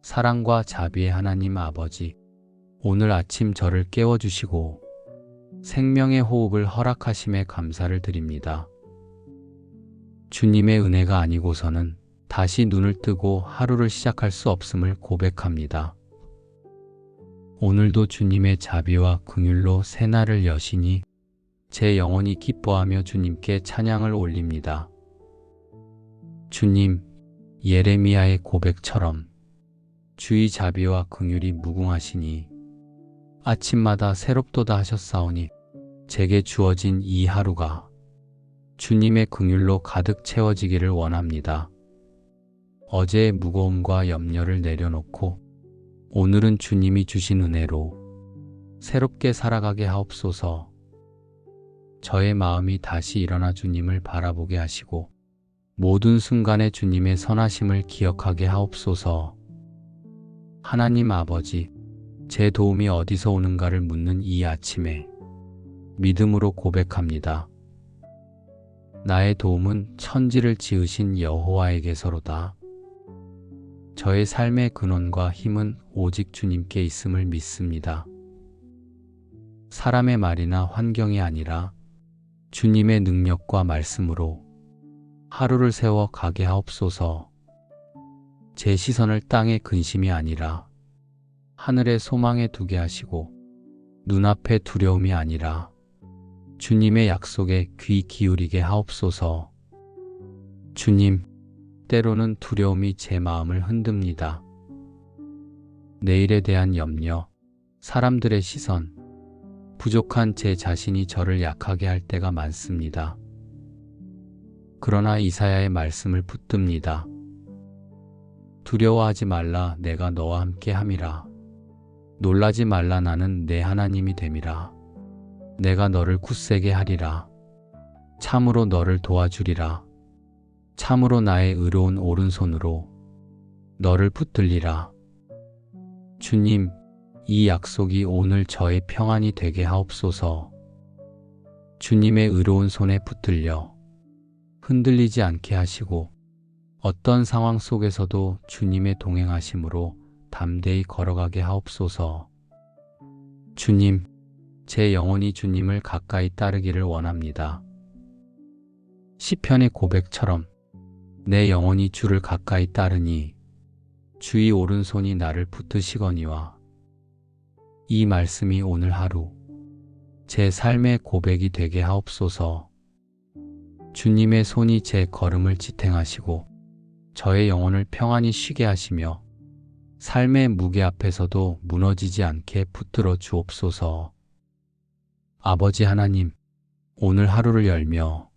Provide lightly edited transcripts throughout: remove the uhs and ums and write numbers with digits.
사랑과 자비의 하나님 아버지, 오늘 아침 저를 깨워주시고 생명의 호흡을 허락하심에 감사를 드립니다. 주님의 은혜가 아니고서는 다시 눈을 뜨고 하루를 시작할 수 없음을 고백합니다. 오늘도 주님의 자비와 긍휼로 새날을 여시니 제 영혼이 기뻐하며 주님께 찬양을 올립니다. 주님, 예레미야의 고백처럼 주의 자비와 긍휼이 무궁하시니 아침마다 새롭도다 하셨사오니 제게 주어진 이 하루가 주님의 긍휼로 가득 채워지기를 원합니다. 어제의 무거움과 염려를 내려놓고 오늘은 주님이 주신 은혜로 새롭게 살아가게 하옵소서. 저의 마음이 다시 일어나 주님을 바라보게 하시고 모든 순간에 주님의 선하심을 기억하게 하옵소서. 하나님 아버지, 제 도움이 어디서 오는가를 묻는 이 아침에 믿음으로 고백합니다. 나의 도움은 천지를 지으신 여호와에게서로다. 저의 삶의 근원과 힘은 오직 주님께 있음을 믿습니다. 사람의 말이나 환경이 아니라 주님의 능력과 말씀으로 하루를 세워 가게 하옵소서. 제 시선을 땅의 근심이 아니라 하늘의 소망에 두게 하시고 눈앞의 두려움이 아니라 주님의 약속에 귀 기울이게 하옵소서. 주님, 때로는 두려움이 제 마음을 흔듭니다. 내일에 대한 염려, 사람들의 시선, 부족한 제 자신이 저를 약하게 할 때가 많습니다. 그러나 이사야의 말씀을 붙듭니다. 두려워하지 말라, 내가 너와 함께 함이라. 놀라지 말라, 나는 내 하나님이 됨이라. 내가 너를 굳세게 하리라. 참으로 너를 도와주리라. 참으로 나의 의로운 오른손으로 너를 붙들리라. 주님, 이 약속이 오늘 저의 평안이 되게 하옵소서. 주님의 의로운 손에 붙들려 흔들리지 않게 하시고 어떤 상황 속에서도 주님의 동행하심으로 담대히 걸어가게 하옵소서. 주님, 제 영혼이 주님을 가까이 따르기를 원합니다. 시편의 고백처럼 내 영혼이 주를 가까이 따르니 주의 오른손이 나를 붙드시거니와. 이 말씀이 오늘 하루 제 삶의 고백이 되게 하옵소서. 주님의 손이 제 걸음을 지탱하시고 저의 영혼을 평안히 쉬게 하시며 삶의 무게 앞에서도 무너지지 않게 붙들어 주옵소서. 아버지 하나님, 오늘 하루를 열며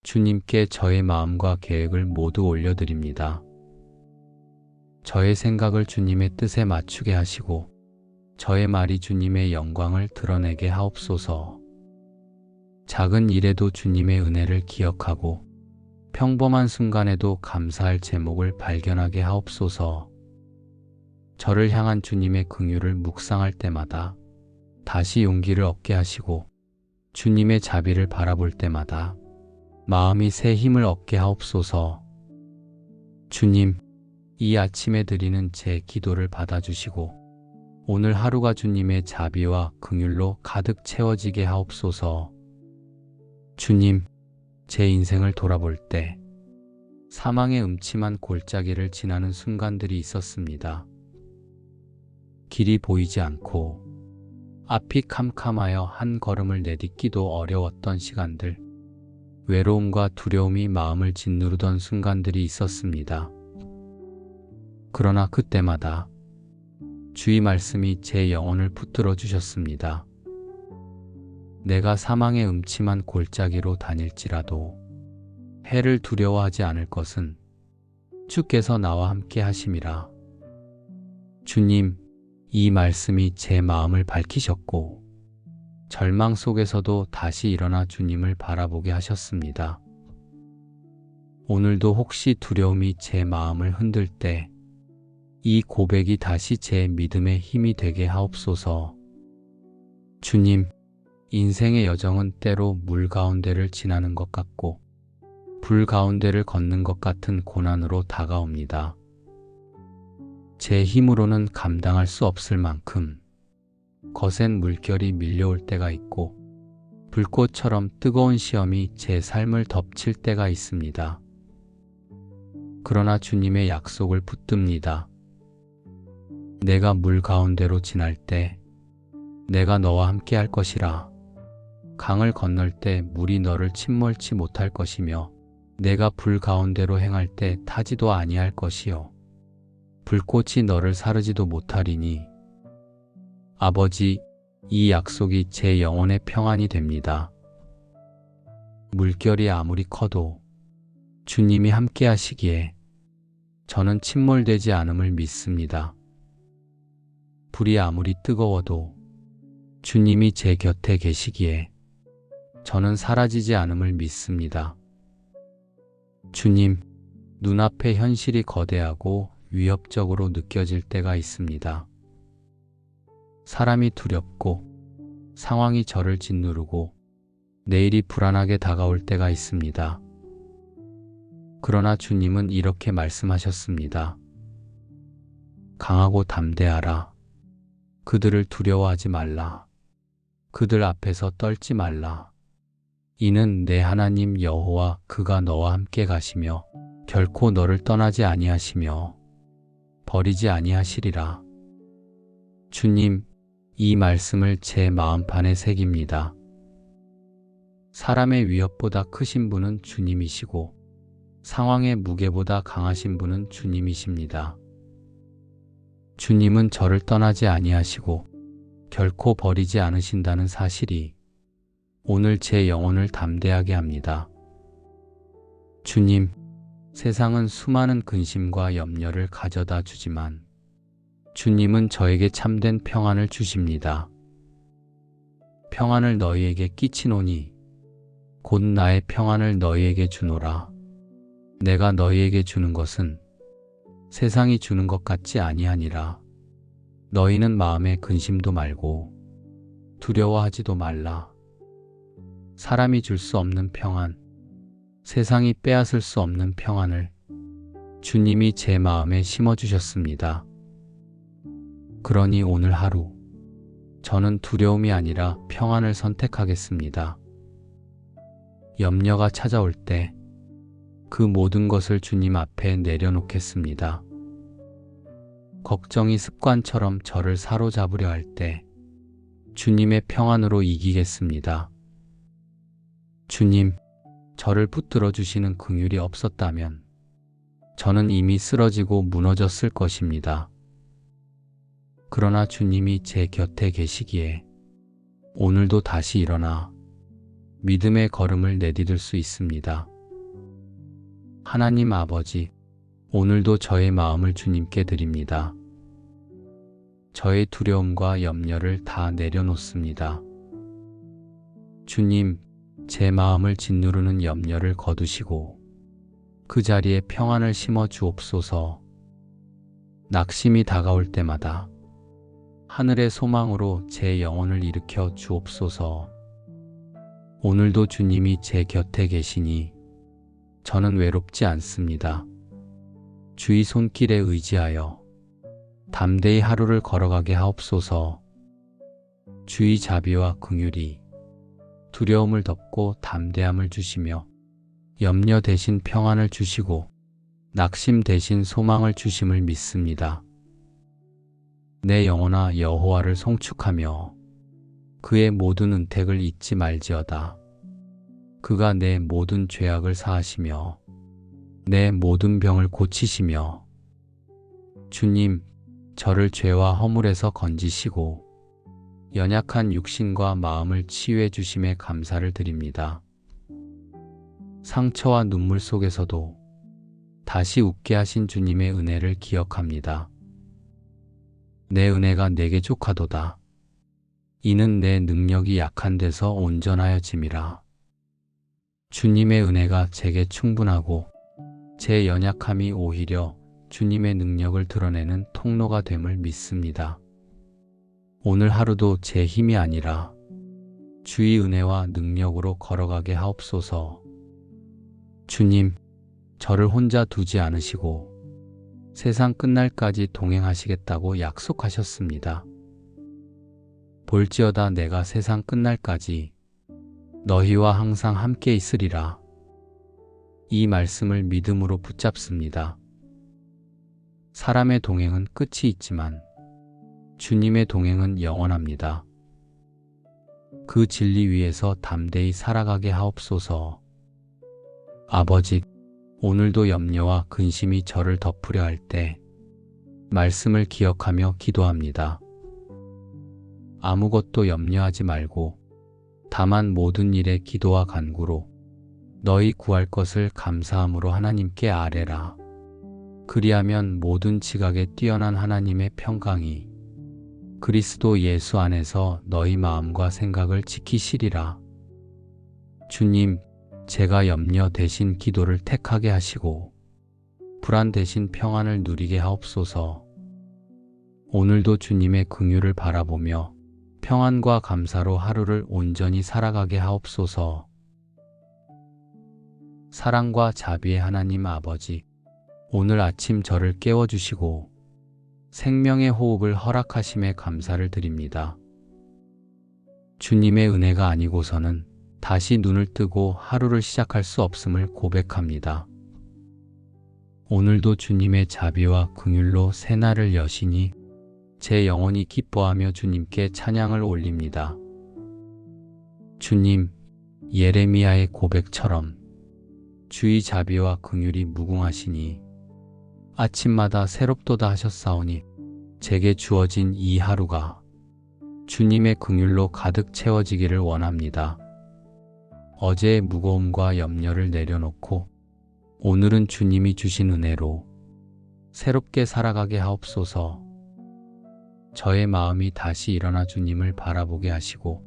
주님께 저의 마음과 계획을 모두 올려드립니다. 저의 생각을 주님의 뜻에 맞추게 하시고 저의 말이 주님의 영광을 드러내게 하옵소서. 작은 일에도 주님의 은혜를 기억하고 평범한 순간에도 감사할 제목을 발견하게 하옵소서. 저를 향한 주님의 긍휼을 묵상할 때마다 다시 용기를 얻게 하시고 주님의 자비를 바라볼 때마다 마음이 새 힘을 얻게 하옵소서. 주님, 이 아침에 드리는 제 기도를 받아주시고 오늘 하루가 주님의 자비와 긍휼로 가득 채워지게 하옵소서. 주님, 제 인생을 돌아볼 때 사망의 음침한 골짜기를 지나는 순간들이 있었습니다. 길이 보이지 않고 앞이 캄캄하여 한 걸음을 내딛기도 어려웠던 시간들, 외로움과 두려움이 마음을 짓누르던 순간들이 있었습니다. 그러나 그때마다 주의 말씀이 제 영혼을 붙들어 주셨습니다. 내가 사망의 음침한 골짜기로 다닐지라도 해를 두려워하지 않을 것은 주께서 나와 함께 하심이라. 주님, 이 말씀이 제 마음을 밝히셨고 절망 속에서도 다시 일어나 주님을 바라보게 하셨습니다. 오늘도 혹시 두려움이 제 마음을 흔들 때 이 고백이 다시 제 믿음의 힘이 되게 하옵소서. 주님, 인생의 여정은 때로 물 가운데를 지나는 것 같고 불 가운데를 걷는 것 같은 고난으로 다가옵니다. 제 힘으로는 감당할 수 없을 만큼 거센 물결이 밀려올 때가 있고 불꽃처럼 뜨거운 시험이 제 삶을 덮칠 때가 있습니다. 그러나 주님의 약속을 붙듭니다. 내가 물 가운데로 지날 때 내가 너와 함께 할 것이라. 강을 건널 때 물이 너를 침몰치 못할 것이며 내가 불 가운데로 행할 때 타지도 아니할 것이요 불꽃이 너를 사르지도 못하리니. 아버지, 이 약속이 제 영혼의 평안이 됩니다. 물결이 아무리 커도 주님이 함께 하시기에 저는 침몰되지 않음을 믿습니다. 불이 아무리 뜨거워도 주님이 제 곁에 계시기에 저는 사라지지 않음을 믿습니다. 주님, 눈앞에 현실이 거대하고 위협적으로 느껴질 때가 있습니다. 사람이 두렵고 상황이 저를 짓누르고 내일이 불안하게 다가올 때가 있습니다. 그러나 주님은 이렇게 말씀하셨습니다. 강하고 담대하라. 그들을 두려워하지 말라. 그들 앞에서 떨지 말라. 이는 내 하나님 여호와 그가 너와 함께 가시며 결코 너를 떠나지 아니하시며 버리지 아니하시리라. 주님, 이 말씀을 제 마음판에 새깁니다. 사람의 위협보다 크신 분은 주님이시고 상황의 무게보다 강하신 분은 주님이십니다. 주님은 저를 떠나지 아니하시고 결코 버리지 않으신다는 사실이 오늘 제 영혼을 담대하게 합니다. 주님, 세상은 수많은 근심과 염려를 가져다 주지만 주님은 저에게 참된 평안을 주십니다. 평안을 너희에게 끼치노니 곧 나의 평안을 너희에게 주노라. 내가 너희에게 주는 것은 세상이 주는 것 같지 아니하니라. 너희는 마음에 근심도 말고 두려워하지도 말라. 사람이 줄 수 없는 평안, 세상이 빼앗을 수 없는 평안을 주님이 제 마음에 심어주셨습니다. 그러니 오늘 하루 저는 두려움이 아니라 평안을 선택하겠습니다. 염려가 찾아올 때 그 모든 것을 주님 앞에 내려놓겠습니다. 걱정이 습관처럼 저를 사로잡으려 할 때 주님의 평안으로 이기겠습니다. 주님, 저를 붙들어 주시는 긍휼이 없었다면 저는 이미 쓰러지고 무너졌을 것입니다. 그러나 주님이 제 곁에 계시기에 오늘도 다시 일어나 믿음의 걸음을 내디딜 수 있습니다. 하나님 아버지, 오늘도 저의 마음을 주님께 드립니다. 저의 두려움과 염려를 다 내려놓습니다. 주님, 제 마음을 짓누르는 염려를 거두시고 그 자리에 평안을 심어 주옵소서. 낙심이 다가올 때마다 하늘의 소망으로 제 영혼을 일으켜 주옵소서. 오늘도 주님이 제 곁에 계시니 저는 외롭지 않습니다. 주의 손길에 의지하여 담대히 하루를 걸어가게 하옵소서. 주의 자비와 긍휼이 두려움을 덮고 담대함을 주시며 염려 대신 평안을 주시고 낙심 대신 소망을 주심을 믿습니다. 내 영혼아 여호와를 송축하며 그의 모든 은택을 잊지 말지어다. 그가 내 모든 죄악을 사하시며 내 모든 병을 고치시며 주님, 저를 죄와 허물에서 건지시고 연약한 육신과 마음을 치유해 주심에 감사를 드립니다. 상처와 눈물 속에서도 다시 웃게 하신 주님의 은혜를 기억합니다. 내 은혜가 내게 족하도다. 이는 내 능력이 약한 데서 온전하여짐이라. 주님의 은혜가 제게 충분하고 제 연약함이 오히려 주님의 능력을 드러내는 통로가 됨을 믿습니다. 오늘 하루도 제 힘이 아니라 주의 은혜와 능력으로 걸어가게 하옵소서. 주님, 저를 혼자 두지 않으시고 세상 끝날까지 동행하시겠다고 약속하셨습니다. 볼지어다 내가 세상 끝날까지 너희와 항상 함께 있으리라. 이 말씀을 믿음으로 붙잡습니다. 사람의 동행은 끝이 있지만 주님의 동행은 영원합니다. 그 진리 위에서 담대히 살아가게 하옵소서. 아버지, 오늘도 염려와 근심이 저를 덮으려 할 때 말씀을 기억하며 기도합니다. 아무것도 염려하지 말고 다만 모든 일에 기도와 간구로 너희 구할 것을 감사함으로 하나님께 아뢰라. 그리하면 모든 지각에 뛰어난 하나님의 평강이 그리스도 예수 안에서 너희 마음과 생각을 지키시리라. 주님, 제가 염려 대신 기도를 택하게 하시고 불안 대신 평안을 누리게 하옵소서. 오늘도 주님의 긍휼을 바라보며 평안과 감사로 하루를 온전히 살아가게 하옵소서. 사랑과 자비의 하나님 아버지, 오늘 아침 저를 깨워주시고 생명의 호흡을 허락하심에 감사를 드립니다. 주님의 은혜가 아니고서는 다시 눈을 뜨고 하루를 시작할 수 없음을 고백합니다. 오늘도 주님의 자비와 긍휼로 새날을 여시니 제 영혼이 기뻐하며 주님께 찬양을 올립니다. 주님, 예레미야의 고백처럼 주의 자비와 긍휼이 무궁하시니 아침마다 새롭도다 하셨사오니 제게 주어진 이 하루가 주님의 긍휼로 가득 채워지기를 원합니다. 어제의 무거움과 염려를 내려놓고 오늘은 주님이 주신 은혜로 새롭게 살아가게 하옵소서. 저의 마음이 다시 일어나 주님을 바라보게 하시고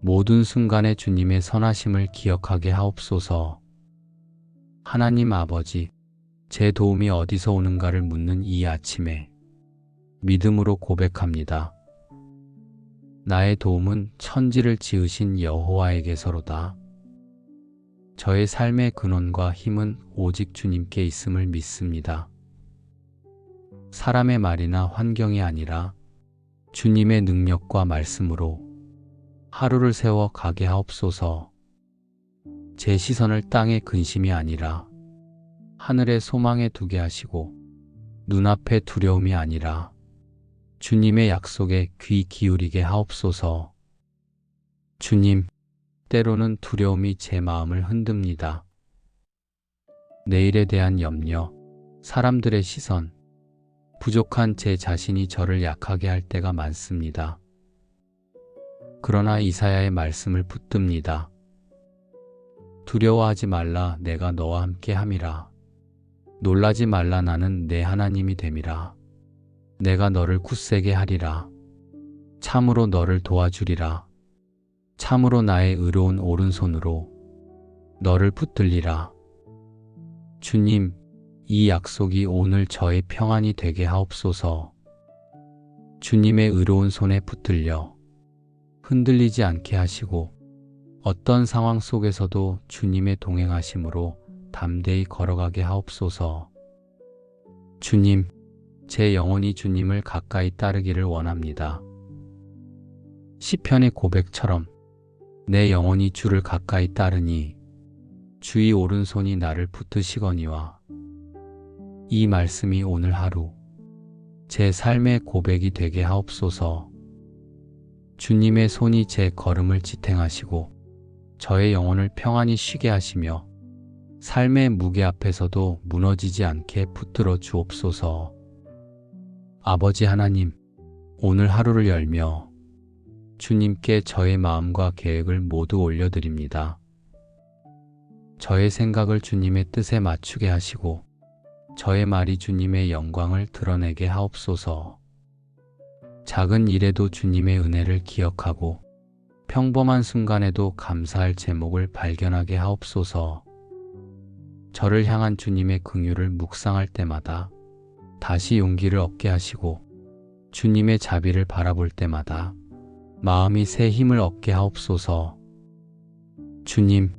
모든 순간에 주님의 선하심을 기억하게 하옵소서. 하나님 아버지, 제 도움이 어디서 오는가를 묻는 이 아침에 믿음으로 고백합니다. 나의 도움은 천지를 지으신 여호와에게서로다. 저의 삶의 근원과 힘은 오직 주님께 있음을 믿습니다. 사람의 말이나 환경이 아니라 주님의 능력과 말씀으로 하루를 세워 가게 하옵소서. 제 시선을 땅의 근심이 아니라 하늘의 소망에 두게 하시고 눈앞의 두려움이 아니라 주님의 약속에 귀 기울이게 하옵소서. 주님, 때로는 두려움이 제 마음을 흔듭니다. 내일에 대한 염려, 사람들의 시선, 부족한 제 자신이 저를 약하게 할 때가 많습니다. 그러나 이사야의 말씀을 붙듭니다. 두려워하지 말라, 내가 너와 함께 함이라. 놀라지 말라, 나는 내 하나님이 됨이라. 내가 너를 굳세게 하리라. 참으로 너를 도와주리라. 참으로 나의 의로운 오른손으로 너를 붙들리라. 주님, 이 약속이 오늘 저의 평안이 되게 하옵소서. 주님의 의로운 손에 붙들려 흔들리지 않게 하시고 어떤 상황 속에서도 주님의 동행하심으로 담대히 걸어가게 하옵소서. 주님, 제 영혼이 주님을 가까이 따르기를 원합니다. 시편의 고백처럼 내 영혼이 주를 가까이 따르니 주의 오른손이 나를 붙드시거니와. 이 말씀이 오늘 하루 제 삶의 고백이 되게 하옵소서. 주님의 손이 제 걸음을 지탱하시고 저의 영혼을 평안히 쉬게 하시며 삶의 무게 앞에서도 무너지지 않게 붙들어 주옵소서. 아버지 하나님, 오늘 하루를 열며 주님께 저의 마음과 계획을 모두 올려드립니다. 저의 생각을 주님의 뜻에 맞추게 하시고 저의 말이 주님의 영광을 드러내게 하옵소서. 작은 일에도 주님의 은혜를 기억하고 평범한 순간에도 감사할 제목을 발견하게 하옵소서. 저를 향한 주님의 긍휼을 묵상할 때마다 다시 용기를 얻게 하시고 주님의 자비를 바라볼 때마다 마음이 새 힘을 얻게 하옵소서. 주님,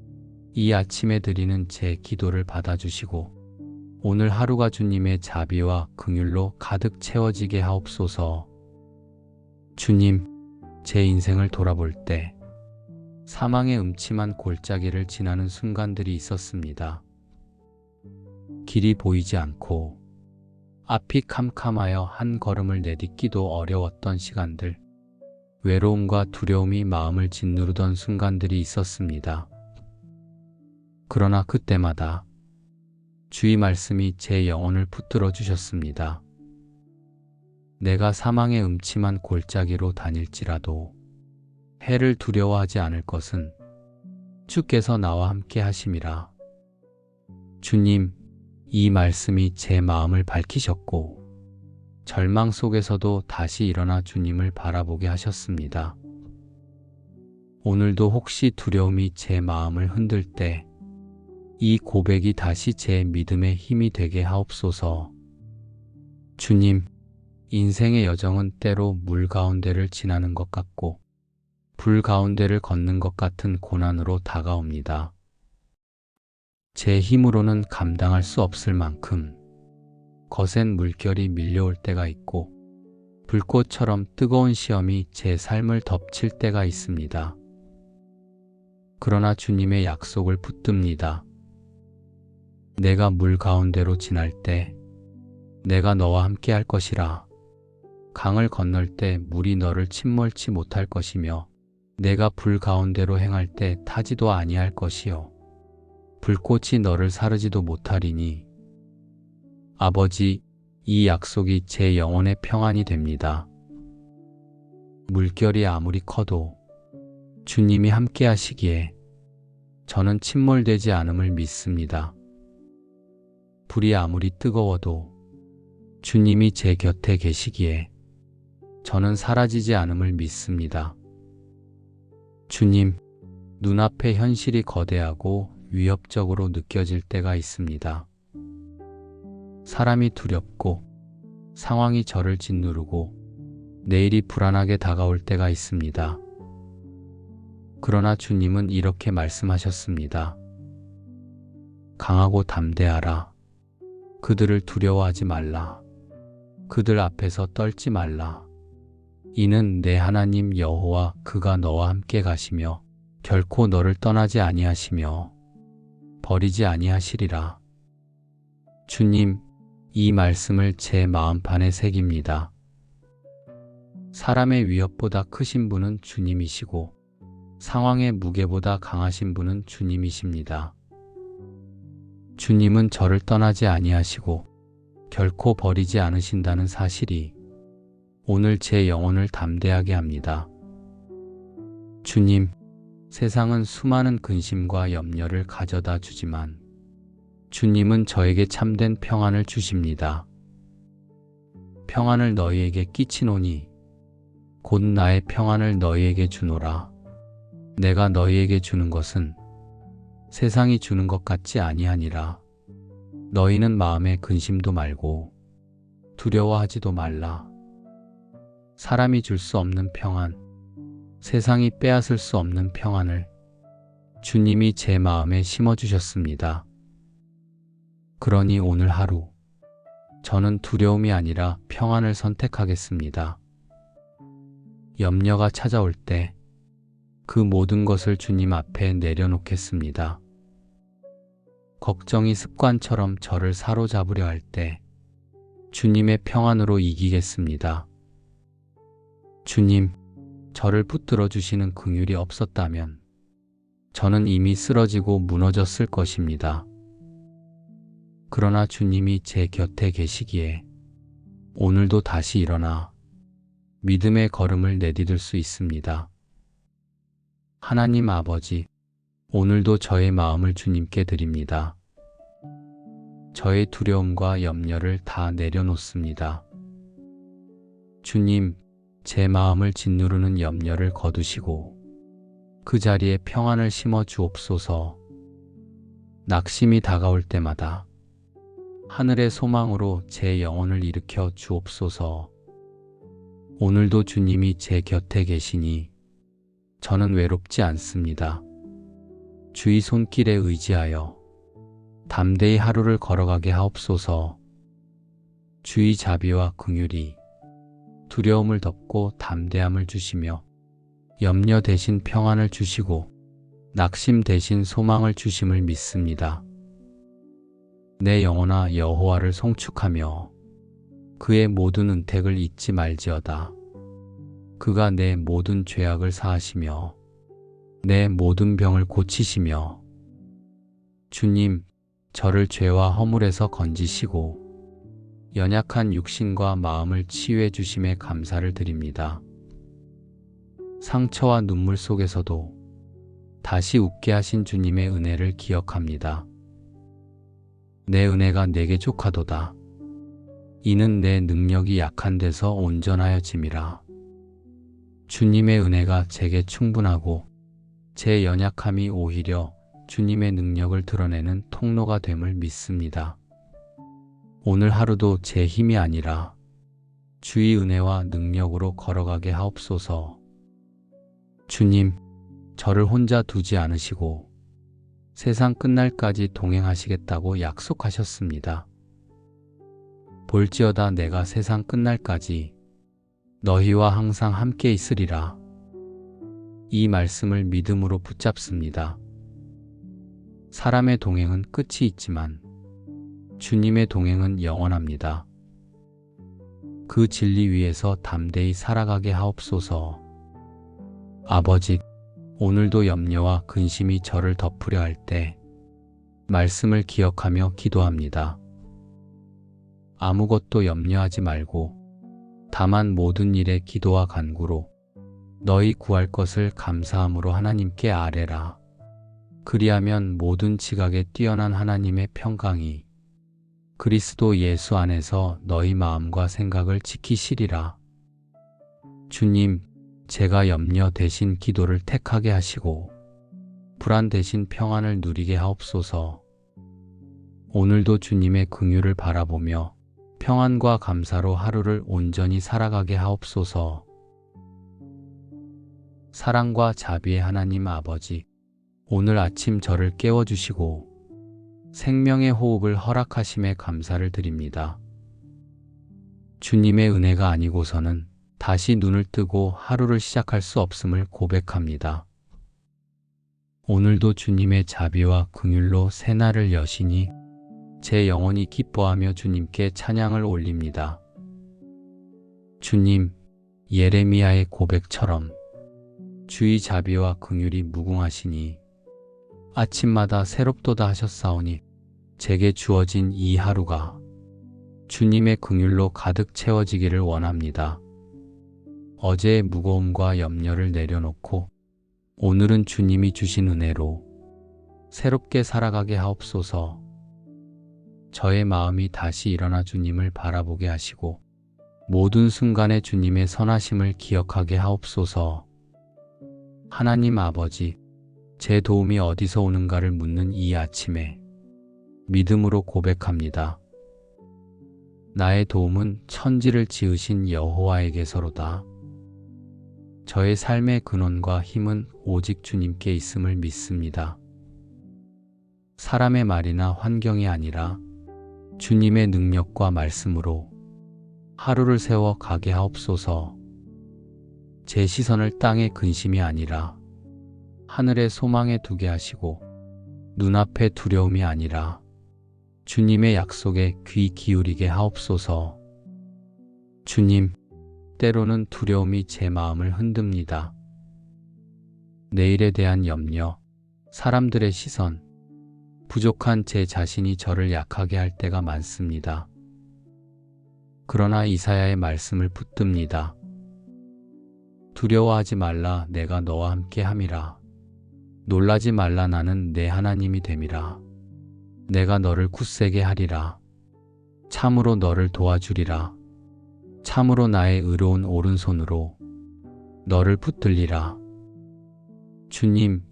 이 아침에 드리는 제 기도를 받아주시고 오늘 하루가 주님의 자비와 긍휼로 가득 채워지게 하옵소서. 주님, 제 인생을 돌아볼 때 사망의 음침한 골짜기를 지나는 순간들이 있었습니다. 길이 보이지 않고 앞이 캄캄하여 한 걸음을 내딛기도 어려웠던 시간들, 외로움과 두려움이 마음을 짓누르던 순간들이 있었습니다. 그러나 그때마다 주의 말씀이 제 영혼을 붙들어 주셨습니다. 내가 사망의 음침한 골짜기로 다닐지라도 해를 두려워하지 않을 것은 주께서 나와 함께 하심이라. 주님, 이 말씀이 제 마음을 밝히셨고 절망 속에서도 다시 일어나 주님을 바라보게 하셨습니다. 오늘도 혹시 두려움이 제 마음을 흔들 때 이 고백이 다시 제 믿음의 힘이 되게 하옵소서. 주님, 인생의 여정은 때로 물 가운데를 지나는 것 같고 불 가운데를 걷는 것 같은 고난으로 다가옵니다. 제 힘으로는 감당할 수 없을 만큼 거센 물결이 밀려올 때가 있고 불꽃처럼 뜨거운 시험이 제 삶을 덮칠 때가 있습니다. 그러나 주님의 약속을 붙듭니다. 내가 물 가운데로 지날 때 내가 너와 함께 할 것이라. 강을 건널 때 물이 너를 침몰치 못할 것이며 내가 불 가운데로 행할 때 타지도 아니할 것이요 불꽃이 너를 사르지도 못하리니. 아버지, 이 약속이 제 영혼의 평안이 됩니다. 물결이 아무리 커도 주님이 함께 하시기에 저는 침몰되지 않음을 믿습니다. 불이 아무리 뜨거워도 주님이 제 곁에 계시기에 저는 사라지지 않음을 믿습니다. 주님, 눈앞의 현실이 거대하고 위협적으로 느껴질 때가 있습니다. 사람이 두렵고 상황이 저를 짓누르고 내일이 불안하게 다가올 때가 있습니다. 그러나 주님은 이렇게 말씀하셨습니다. 강하고 담대하라. 그들을 두려워하지 말라. 그들 앞에서 떨지 말라. 이는 내 하나님 여호와 그가 너와 함께 가시며 결코 너를 떠나지 아니하시며 버리지 아니하시리라. 주님, 이 말씀을 제 마음판에 새깁니다. 사람의 위협보다 크신 분은 주님이시고 상황의 무게보다 강하신 분은 주님이십니다. 주님은 저를 떠나지 아니하시고 결코 버리지 않으신다는 사실이 오늘 제 영혼을 담대하게 합니다. 주님, 세상은 수많은 근심과 염려를 가져다 주지만 주님은 저에게 참된 평안을 주십니다. 평안을 너희에게 끼치노니 곧 나의 평안을 너희에게 주노라. 내가 너희에게 주는 것은 세상이 주는 것 같지 아니하니라. 너희는 마음에 근심도 말고 두려워하지도 말라. 사람이 줄 수 없는 평안, 세상이 빼앗을 수 없는 평안을 주님이 제 마음에 심어주셨습니다. 그러니 오늘 하루 저는 두려움이 아니라 평안을 선택하겠습니다. 염려가 찾아올 때 그 모든 것을 주님 앞에 내려놓겠습니다. 걱정이 습관처럼 저를 사로잡으려 할 때 주님의 평안으로 이기겠습니다. 주님, 저를 붙들어 주시는 긍휼이 없었다면 저는 이미 쓰러지고 무너졌을 것입니다. 그러나 주님이 제 곁에 계시기에 오늘도 다시 일어나 믿음의 걸음을 내디딜 수 있습니다. 하나님 아버지, 오늘도 저의 마음을 주님께 드립니다. 저의 두려움과 염려를 다 내려놓습니다. 주님, 제 마음을 짓누르는 염려를 거두시고 그 자리에 평안을 심어 주옵소서. 낙심이 다가올 때마다 하늘의 소망으로 제 영혼을 일으켜 주옵소서. 오늘도 주님이 제 곁에 계시니 저는 외롭지 않습니다. 주의 손길에 의지하여 담대히 하루를 걸어가게 하옵소서. 주의 자비와 긍휼이 두려움을 덮고 담대함을 주시며 염려 대신 평안을 주시고 낙심 대신 소망을 주심을 믿습니다. 내 영혼아 여호와를 송축하며 그의 모든 은택을 잊지 말지어다. 그가 내 모든 죄악을 사하시며 내 모든 병을 고치시며 주님, 저를 죄와 허물에서 건지시고 연약한 육신과 마음을 치유해 주심에 감사를 드립니다. 상처와 눈물 속에서도 다시 웃게 하신 주님의 은혜를 기억합니다. 내 은혜가 내게 족하도다. 이는 내 능력이 약한 데서 온전하여짐이라. 주님의 은혜가 제게 충분하고 제 연약함이 오히려 주님의 능력을 드러내는 통로가 됨을 믿습니다. 오늘 하루도 제 힘이 아니라 주의 은혜와 능력으로 걸어가게 하옵소서. 주님, 저를 혼자 두지 않으시고 세상 끝날까지 동행하시겠다고 약속하셨습니다. 볼지어다 내가 세상 끝날까지 너희와 항상 함께 있으리라. 이 말씀을 믿음으로 붙잡습니다. 사람의 동행은 끝이 있지만 주님의 동행은 영원합니다. 그 진리 위에서 담대히 살아가게 하옵소서. 아버지, 오늘도 염려와 근심이 저를 덮으려 할 때 말씀을 기억하며 기도합니다. 아무것도 염려하지 말고 다만 모든 일에 기도와 간구로 너희 구할 것을 감사함으로 하나님께 아뢰라. 그리하면 모든 지각에 뛰어난 하나님의 평강이 그리스도 예수 안에서 너희 마음과 생각을 지키시리라. 주님, 제가 염려 대신 기도를 택하게 하시고 불안 대신 평안을 누리게 하옵소서. 오늘도 주님의 긍휼을 바라보며 평안과 감사로 하루를 온전히 살아가게 하옵소서. 사랑과 자비의 하나님 아버지, 오늘 아침 저를 깨워주시고 생명의 호흡을 허락하심에 감사를 드립니다. 주님의 은혜가 아니고서는 다시 눈을 뜨고 하루를 시작할 수 없음을 고백합니다. 오늘도 주님의 자비와 긍휼로 새날을 여시니 제 영혼이 기뻐하며 주님께 찬양을 올립니다. 주님, 예레미야의 고백처럼 주의 자비와 긍휼이 무궁하시니 아침마다 새롭도다 하셨사오니 제게 주어진 이 하루가 주님의 긍휼로 가득 채워지기를 원합니다. 어제의 무거움과 염려를 내려놓고 오늘은 주님이 주신 은혜로 새롭게 살아가게 하옵소서. 저의 마음이 다시 일어나 주님을 바라보게 하시고 모든 순간에 주님의 선하심을 기억하게 하옵소서. 하나님 아버지, 제 도움이 어디서 오는가를 묻는 이 아침에 믿음으로 고백합니다. 나의 도움은 천지를 지으신 여호와에게서로다. 저의 삶의 근원과 힘은 오직 주님께 있음을 믿습니다. 사람의 말이나 환경이 아니라 주님의 능력과 말씀으로 하루를 세워 가게 하옵소서. 제 시선을 땅의 근심이 아니라 하늘의 소망에 두게 하시고 눈앞의 두려움이 아니라 주님의 약속에 귀 기울이게 하옵소서. 주님, 때로는 두려움이 제 마음을 흔듭니다. 내일에 대한 염려, 사람들의 시선, 부족한 제 자신이 저를 약하게 할 때가 많습니다. 그러나 이사야의 말씀을 붙듭니다. 두려워하지 말라, 내가 너와 함께 함이라. 놀라지 말라, 나는 내 하나님이 됨이라. 내가 너를 굳세게 하리라. 참으로 너를 도와주리라. 참으로 나의 의로운 오른손으로 너를 붙들리라. 주님,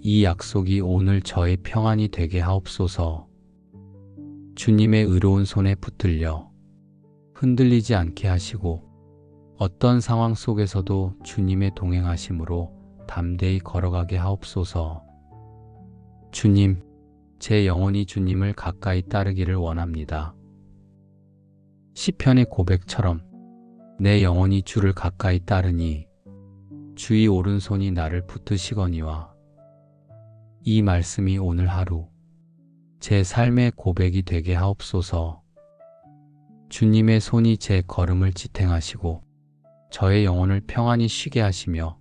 이 약속이 오늘 저의 평안이 되게 하옵소서. 주님의 의로운 손에 붙들려 흔들리지 않게 하시고 어떤 상황 속에서도 주님의 동행하심으로 담대히 걸어가게 하옵소서. 주님, 제 영혼이 주님을 가까이 따르기를 원합니다. 시편의 고백처럼 내 영혼이 주를 가까이 따르니 주의 오른손이 나를 붙드시거니와. 이 말씀이 오늘 하루 제 삶의 고백이 되게 하옵소서. 주님의 손이 제 걸음을 지탱하시고 저의 영혼을 평안히 쉬게 하시며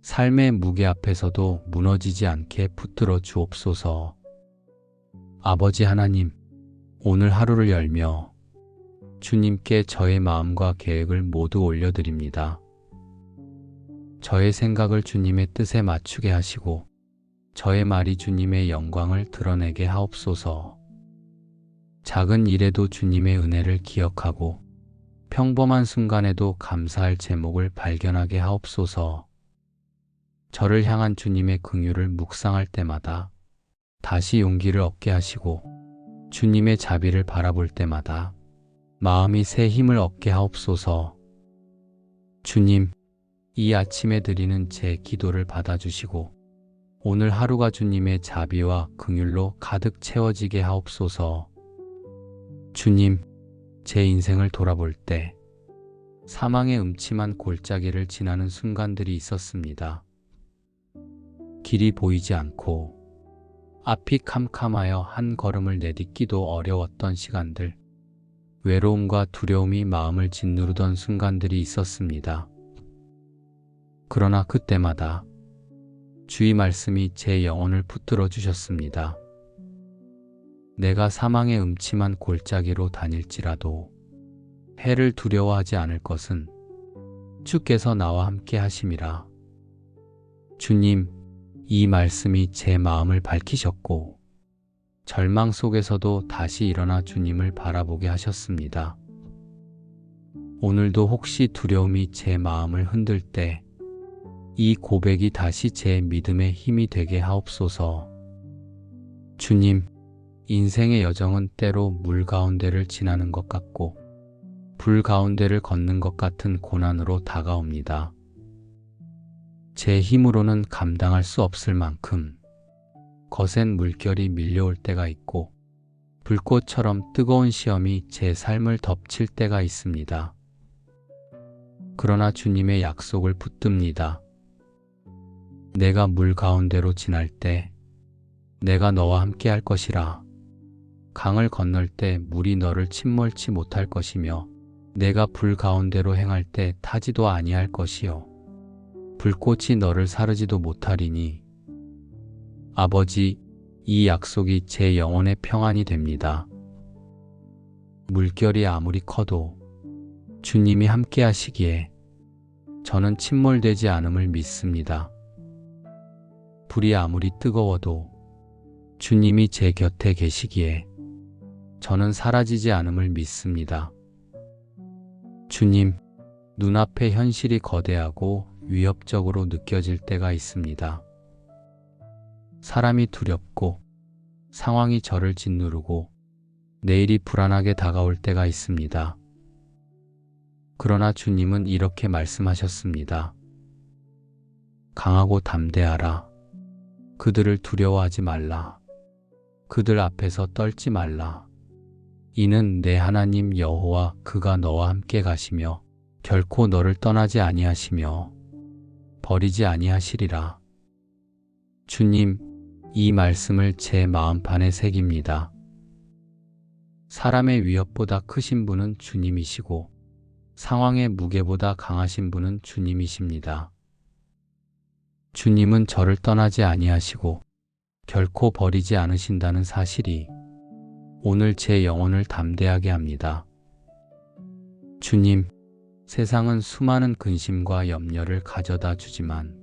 삶의 무게 앞에서도 무너지지 않게 붙들어 주옵소서. 아버지 하나님, 오늘 하루를 열며 주님께 저의 마음과 계획을 모두 올려드립니다. 저의 생각을 주님의 뜻에 맞추게 하시고 저의 말이 주님의 영광을 드러내게 하옵소서. 작은 일에도 주님의 은혜를 기억하고 평범한 순간에도 감사할 제목을 발견하게 하옵소서. 저를 향한 주님의 긍휼을 묵상할 때마다 다시 용기를 얻게 하시고 주님의 자비를 바라볼 때마다 마음이 새 힘을 얻게 하옵소서. 주님, 이 아침에 드리는 제 기도를 받아주시고 오늘 하루가 주님의 자비와 긍휼로 가득 채워지게 하옵소서. 주님, 제 인생을 돌아볼 때 사망의 음침한 골짜기를 지나는 순간들이 있었습니다. 길이 보이지 않고 앞이 캄캄하여 한 걸음을 내딛기도 어려웠던 시간들, 외로움과 두려움이 마음을 짓누르던 순간들이 있었습니다. 그러나 그때마다 주의 말씀이 제 영혼을 붙들어 주셨습니다. 내가 사망의 음침한 골짜기로 다닐지라도 해를 두려워하지 않을 것은 주께서 나와 함께 하심이라. 주님, 이 말씀이 제 마음을 밝히셨고 절망 속에서도 다시 일어나 주님을 바라보게 하셨습니다. 오늘도 혹시 두려움이 제 마음을 흔들 때 이 고백이 다시 제 믿음의 힘이 되게 하옵소서. 주님, 인생의 여정은 때로 물 가운데를 지나는 것 같고 불 가운데를 걷는 것 같은 고난으로 다가옵니다. 제 힘으로는 감당할 수 없을 만큼 거센 물결이 밀려올 때가 있고 불꽃처럼 뜨거운 시험이 제 삶을 덮칠 때가 있습니다. 그러나 주님의 약속을 붙듭니다. 내가 물 가운데로 지날 때 내가 너와 함께 할 것이라. 강을 건널 때 물이 너를 침몰치 못할 것이며 내가 불 가운데로 행할 때 타지도 아니할 것이요 불꽃이 너를 사르지도 못하리니. 아버지, 이 약속이 제 영혼의 평안이 됩니다. 물결이 아무리 커도 주님이 함께 하시기에 저는 침몰되지 않음을 믿습니다. 불이 아무리 뜨거워도 주님이 제 곁에 계시기에 저는 사라지지 않음을 믿습니다. 주님, 눈앞의 현실이 거대하고 위협적으로 느껴질 때가 있습니다. 사람이 두렵고 상황이 저를 짓누르고 내일이 불안하게 다가올 때가 있습니다. 그러나 주님은 이렇게 말씀하셨습니다. 강하고 담대하라. 그들을 두려워하지 말라. 그들 앞에서 떨지 말라. 이는 내 하나님 여호와 그가 너와 함께 가시며 결코 너를 떠나지 아니하시며 버리지 아니하시리라. 주님, 이 말씀을 제 마음판에 새깁니다. 사람의 위협보다 크신 분은 주님이시고 상황의 무게보다 강하신 분은 주님이십니다. 주님은 저를 떠나지 아니하시고 결코 버리지 않으신다는 사실이 오늘 제 영혼을 담대하게 합니다. 주님, 세상은 수많은 근심과 염려를 가져다 주지만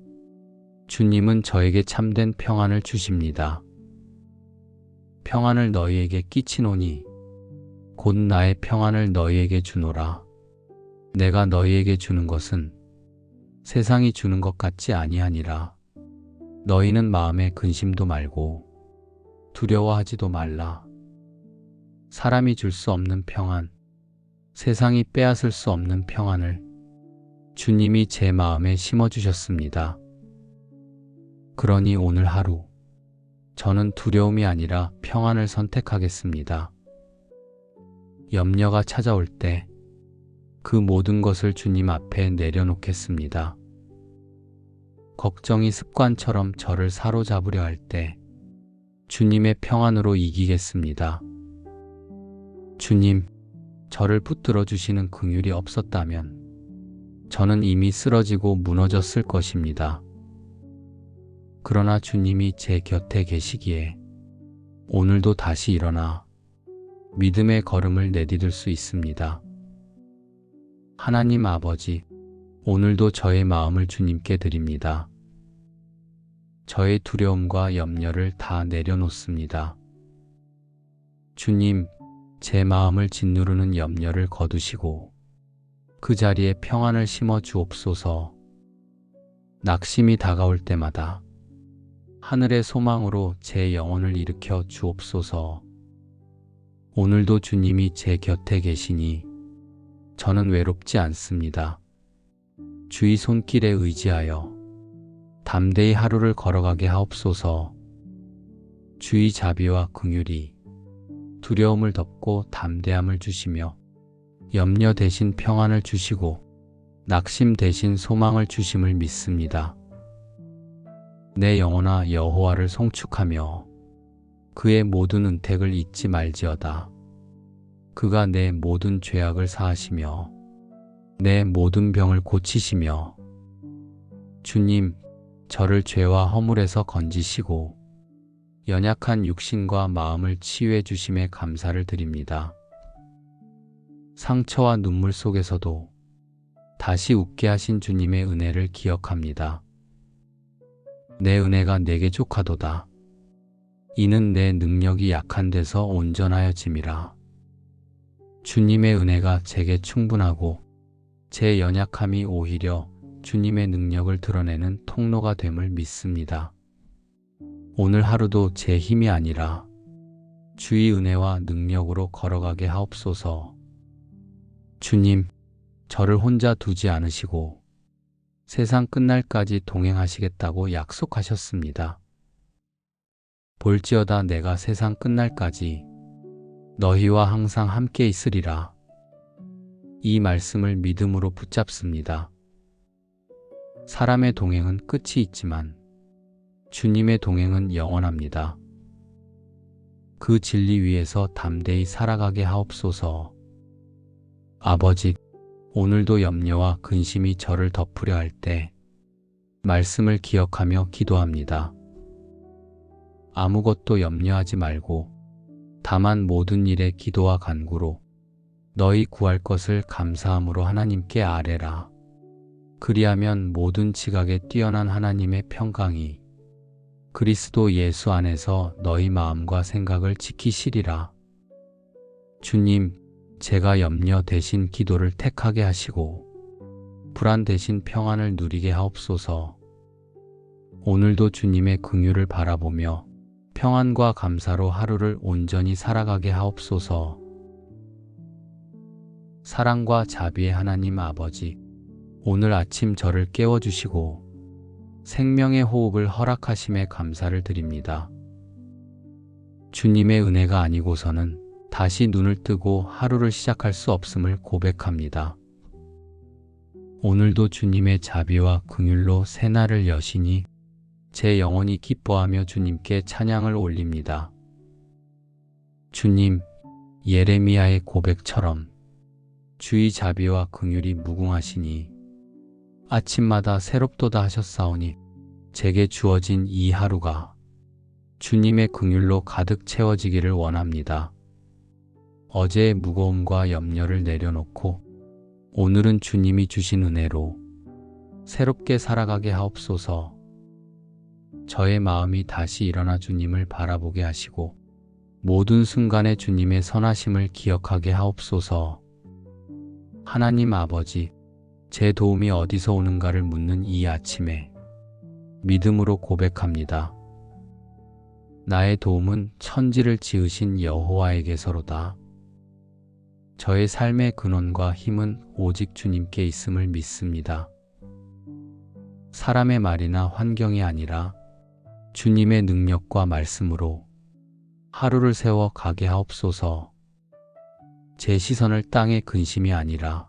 주님은 저에게 참된 평안을 주십니다. 평안을 너희에게 끼치노니 곧 나의 평안을 너희에게 주노라. 내가 너희에게 주는 것은 세상이 주는 것 같지 아니하니라. 너희는 마음에 근심도 말고 두려워하지도 말라. 사람이 줄 수 없는 평안, 세상이 빼앗을 수 없는 평안을 주님이 제 마음에 심어주셨습니다. 그러니 오늘 하루 저는 두려움이 아니라 평안을 선택하겠습니다. 염려가 찾아올 때 그 모든 것을 주님 앞에 내려놓겠습니다. 걱정이 습관처럼 저를 사로잡으려 할 때 주님의 평안으로 이기겠습니다. 주님, 저를 붙들어 주시는 긍휼이 없었다면 저는 이미 쓰러지고 무너졌을 것입니다. 그러나 주님이 제 곁에 계시기에 오늘도 다시 일어나 믿음의 걸음을 내디딜 수 있습니다. 하나님 아버지, 오늘도 저의 마음을 주님께 드립니다. 저의 두려움과 염려를 다 내려놓습니다. 주님, 제 마음을 짓누르는 염려를 거두시고 그 자리에 평안을 심어 주옵소서. 낙심이 다가올 때마다 하늘의 소망으로 제 영혼을 일으켜 주옵소서. 오늘도 주님이 제 곁에 계시니 저는 외롭지 않습니다. 주의 손길에 의지하여 담대히 하루를 걸어가게 하옵소서. 주의 자비와 긍휼이 두려움을 덮고 담대함을 주시며 염려 대신 평안을 주시고 낙심 대신 소망을 주심을 믿습니다. 내 영혼아 여호와를 송축하며 그의 모든 은택을 잊지 말지어다. 그가 내 모든 죄악을 사하시며 내 모든 병을 고치시며 주님, 저를 죄와 허물에서 건지시고 연약한 육신과 마음을 치유해 주심에 감사를 드립니다. 상처와 눈물 속에서도 다시 웃게 하신 주님의 은혜를 기억합니다. 내 은혜가 내게 족하도다. 이는 내 능력이 약한 데서 온전하여짐이라. 주님의 은혜가 제게 충분하고 제 연약함이 오히려 주님의 능력을 드러내는 통로가 됨을 믿습니다. 오늘 하루도 제 힘이 아니라 주의 은혜와 능력으로 걸어가게 하옵소서. 주님, 저를 혼자 두지 않으시고 세상 끝날까지 동행하시겠다고 약속하셨습니다. 볼지어다 내가 세상 끝날까지 너희와 항상 함께 있으리라. 이 말씀을 믿음으로 붙잡습니다. 사람의 동행은 끝이 있지만 주님의 동행은 영원합니다. 그 진리 위에서 담대히 살아가게 하옵소서. 아버지, 오늘도 염려와 근심이 저를 덮으려 할 때 말씀을 기억하며 기도합니다. 아무것도 염려하지 말고 다만 모든 일에 기도와 간구로 너희 구할 것을 감사함으로 하나님께 아뢰라. 그리하면 모든 지각에 뛰어난 하나님의 평강이 그리스도 예수 안에서 너희 마음과 생각을 지키시리라. 주님, 제가 염려 대신 기도를 택하게 하시고 불안 대신 평안을 누리게 하옵소서. 오늘도 주님의 긍휼을 바라보며 평안과 감사로 하루를 온전히 살아가게 하옵소서. 사랑과 자비의 하나님 아버지, 오늘 아침 저를 깨워주시고 생명의 호흡을 허락하심에 감사를 드립니다. 주님의 은혜가 아니고서는 다시 눈을 뜨고 하루를 시작할 수 없음을 고백합니다. 오늘도 주님의 자비와 긍휼로 새날을 여시니 제 영혼이 기뻐하며 주님께 찬양을 올립니다. 주님, 예레미야의 고백처럼 주의 자비와 긍휼이 무궁하시니 아침마다 새롭도다 하셨사오니 제게 주어진 이 하루가 주님의 긍휼로 가득 채워지기를 원합니다. 어제의 무거움과 염려를 내려놓고 오늘은 주님이 주신 은혜로 새롭게 살아가게 하옵소서. 저의 마음이 다시 일어나 주님을 바라보게 하시고 모든 순간에 주님의 선하심을 기억하게 하옵소서. 하나님 아버지, 제 도움이 어디서 오는가를 묻는 이 아침에 믿음으로 고백합니다. 나의 도움은 천지를 지으신 여호와에게서로다. 저의 삶의 근원과 힘은 오직 주님께 있음을 믿습니다. 사람의 말이나 환경이 아니라 주님의 능력과 말씀으로 하루를 세워 가게 하옵소서. 제 시선을 땅의 근심이 아니라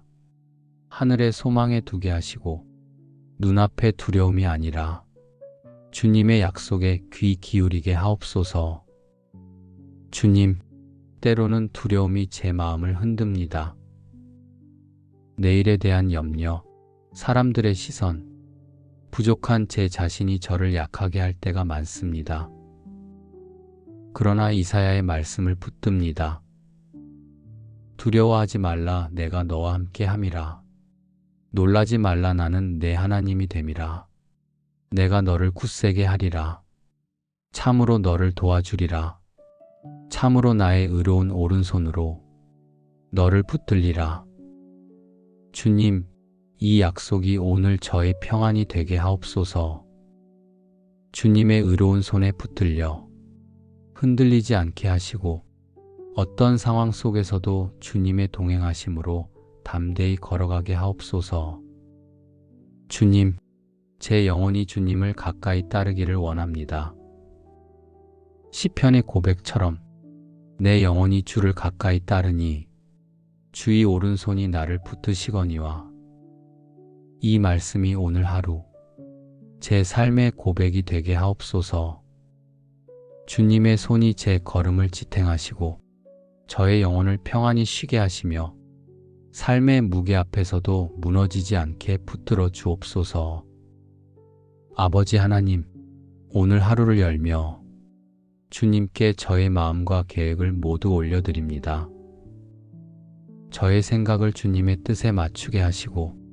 하늘의 소망에 두게 하시고 눈앞의 두려움이 아니라 주님의 약속에 귀 기울이게 하옵소서. 주님, 때로는 두려움이 제 마음을 흔듭니다. 내일에 대한 염려, 사람들의 시선, 부족한 제 자신이 저를 약하게 할 때가 많습니다. 그러나 이사야의 말씀을 붙듭니다. 두려워하지 말라, 내가 너와 함께 함이라. 놀라지 말라, 나는 내 하나님이 됨이라. 내가 너를 굳세게 하리라. 참으로 너를 도와주리라. 참으로 나의 의로운 오른손으로 너를 붙들리라. 주님, 이 약속이 오늘 저의 평안이 되게 하옵소서. 주님의 의로운 손에 붙들려 흔들리지 않게 하시고 어떤 상황 속에서도 주님의 동행하심으로 담대히 걸어가게 하옵소서. 주님, 제 영혼이 주님을 가까이 따르기를 원합니다. 시편의 고백처럼 내 영혼이 주를 가까이 따르니 주의 오른손이 나를 붙드시거니와. 이 말씀이 오늘 하루 제 삶의 고백이 되게 하옵소서. 주님의 손이 제 걸음을 지탱하시고 저의 영혼을 평안히 쉬게 하시며 삶의 무게 앞에서도 무너지지 않게 붙들어 주옵소서. 아버지 하나님, 오늘 하루를 열며 주님께 저의 마음과 계획을 모두 올려드립니다. 저의 생각을 주님의 뜻에 맞추게 하시고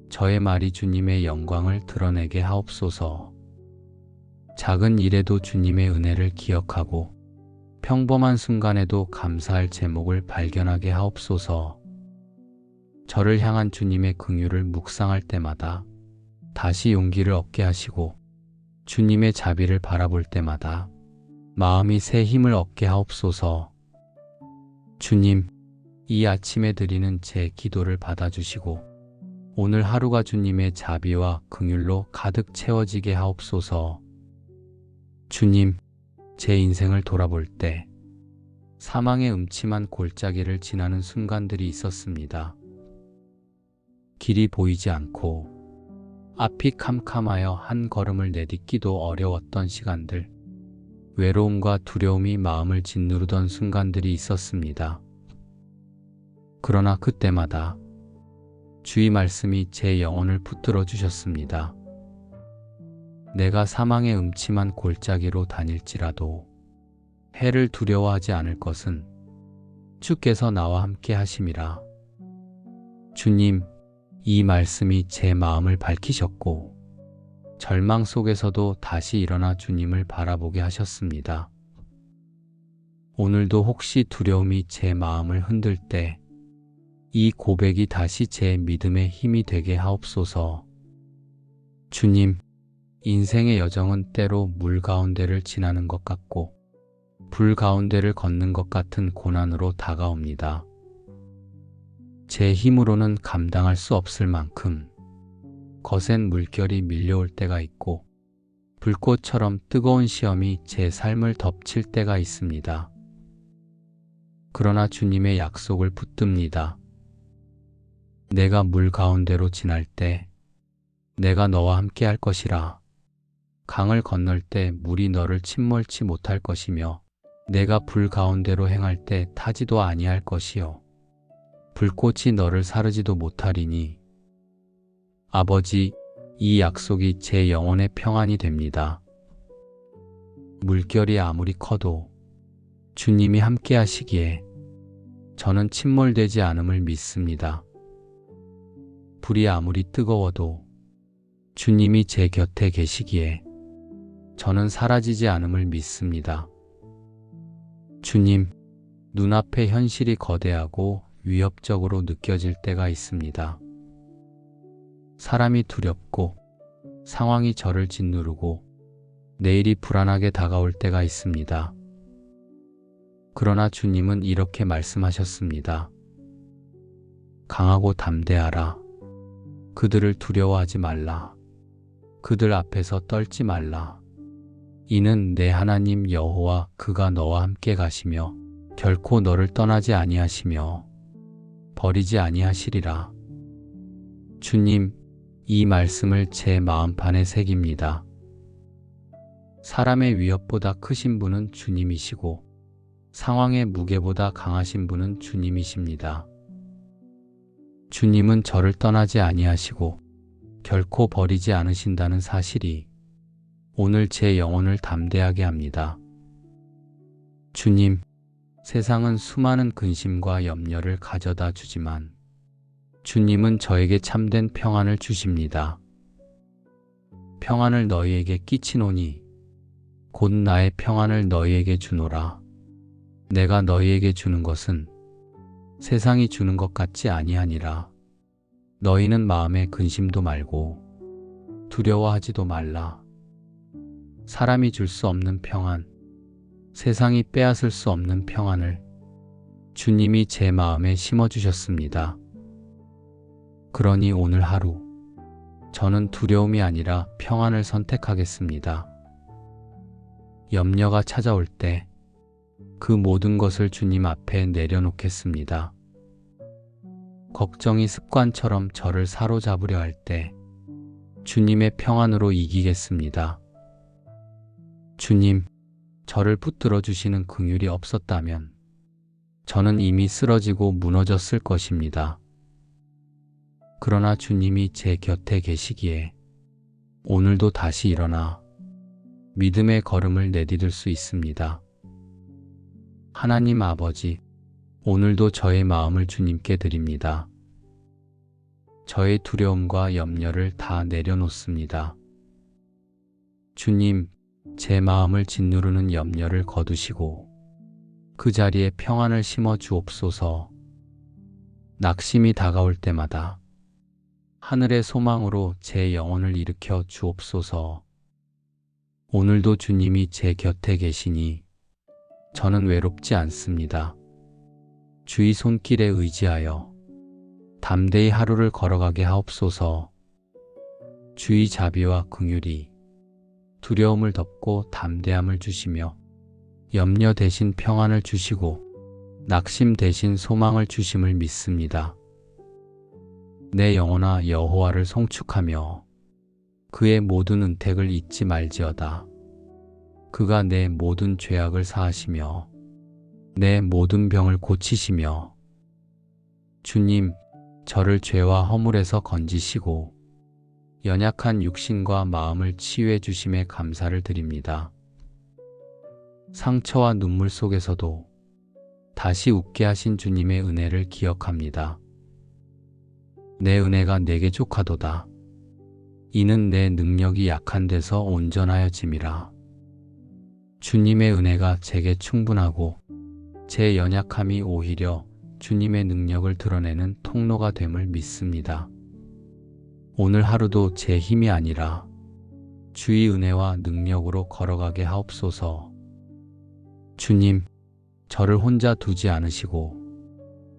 저의 말이 주님의 영광을 드러내게 하옵소서. 작은 일에도 주님의 은혜를 기억하고 평범한 순간에도 감사할 제목을 발견하게 하옵소서. 저를 향한 주님의 긍휼을 묵상할 때마다 다시 용기를 얻게 하시고 주님의 자비를 바라볼 때마다 마음이 새 힘을 얻게 하옵소서. 주님, 이 아침에 드리는 제 기도를 받아주시고 오늘 하루가 주님의 자비와 긍휼로 가득 채워지게 하옵소서. 주님, 제 인생을 돌아볼 때 사망의 음침한 골짜기를 지나는 순간들이 있었습니다. 길이 보이지 않고 앞이 캄캄하여 한 걸음을 내딛기도 어려웠던 시간들, 외로움과 두려움이 마음을 짓누르던 순간들이 있었습니다. 그러나 그때마다 주의 말씀이 제 영혼을 붙들어 주셨습니다. 내가 사망의 음침한 골짜기로 다닐지라도 해를 두려워하지 않을 것은 주께서 나와 함께 하심이라. 주님, 이 말씀이 제 마음을 밝히셨고 절망 속에서도 다시 일어나 주님을 바라보게 하셨습니다. 오늘도 혹시 두려움이 제 마음을 흔들 때 이 고백이 다시 제 믿음의 힘이 되게 하옵소서. 주님, 인생의 여정은 때로 물 가운데를 지나는 것 같고 불 가운데를 걷는 것 같은 고난으로 다가옵니다. 제 힘으로는 감당할 수 없을 만큼 거센 물결이 밀려올 때가 있고 불꽃처럼 뜨거운 시험이 제 삶을 덮칠 때가 있습니다. 그러나 주님의 약속을 붙듭니다. 내가 물 가운데로 지날 때 내가 너와 함께 할 것이라. 강을 건널 때 물이 너를 침몰치 못할 것이며 내가 불 가운데로 행할 때 타지도 아니할 것이요 불꽃이 너를 사르지도 못하리니. 아버지, 이 약속이 제 영혼의 평안이 됩니다. 물결이 아무리 커도 주님이 함께 하시기에 저는 침몰되지 않음을 믿습니다. 불이 아무리 뜨거워도 주님이 제 곁에 계시기에 저는 사라지지 않음을 믿습니다. 주님, 눈앞의 현실이 거대하고 위협적으로 느껴질 때가 있습니다. 사람이 두렵고 상황이 저를 짓누르고 내일이 불안하게 다가올 때가 있습니다. 그러나 주님은 이렇게 말씀하셨습니다. 강하고 담대하라. 그들을 두려워하지 말라. 그들 앞에서 떨지 말라. 이는 내 하나님 여호와 그가 너와 함께 가시며 결코 너를 떠나지 아니하시며 버리지 아니하시리라. 주님, 이 말씀을 제 마음판에 새깁니다. 사람의 위협보다 크신 분은 주님이시고 상황의 무게보다 강하신 분은 주님이십니다. 주님은 저를 떠나지 아니하시고 결코 버리지 않으신다는 사실이 오늘 제 영혼을 담대하게 합니다. 주님, 세상은 수많은 근심과 염려를 가져다 주지만 주님은 저에게 참된 평안을 주십니다. 평안을 너희에게 끼치노니 곧 나의 평안을 너희에게 주노라. 내가 너희에게 주는 것은 세상이 주는 것 같지 아니하니라. 너희는 마음에 근심도 말고 두려워하지도 말라. 사람이 줄 수 없는 평안, 세상이 빼앗을 수 없는 평안을 주님이 제 마음에 심어주셨습니다. 그러니 오늘 하루 저는 두려움이 아니라 평안을 선택하겠습니다. 염려가 찾아올 때 그 모든 것을 주님 앞에 내려놓겠습니다. 걱정이 습관처럼 저를 사로잡으려 할 때 주님의 평안으로 이기겠습니다. 주님, 저를 붙들어 주시는 긍휼이 없었다면 저는 이미 쓰러지고 무너졌을 것입니다. 그러나 주님이 제 곁에 계시기에 오늘도 다시 일어나 믿음의 걸음을 내디딜 수 있습니다. 하나님 아버지, 오늘도 저의 마음을 주님께 드립니다. 저의 두려움과 염려를 다 내려놓습니다. 주님, 제 마음을 짓누르는 염려를 거두시고 그 자리에 평안을 심어 주옵소서. 낙심이 다가올 때마다 하늘의 소망으로 제 영혼을 일으켜 주옵소서. 오늘도 주님이 제 곁에 계시니 저는 외롭지 않습니다. 주의 손길에 의지하여 담대히 하루를 걸어가게 하옵소서. 주의 자비와 긍휼이 두려움을 덮고 담대함을 주시며 염려 대신 평안을 주시고 낙심 대신 소망을 주심을 믿습니다. 내 영혼아 여호와를 송축하며 그의 모든 은택을 잊지 말지어다. 그가 내 모든 죄악을 사하시며 내 모든 병을 고치시며 주님, 저를 죄와 허물에서 건지시고 연약한 육신과 마음을 치유해 주심에 감사를 드립니다. 상처와 눈물 속에서도 다시 웃게 하신 주님의 은혜를 기억합니다. 내 은혜가 내게 족하도다. 이는 내 능력이 약한 데서 온전하여짐이라. 주님의 은혜가 제게 충분하고 제 연약함이 오히려 주님의 능력을 드러내는 통로가 됨을 믿습니다. 오늘 하루도 제 힘이 아니라 주의 은혜와 능력으로 걸어가게 하옵소서. 주님, 저를 혼자 두지 않으시고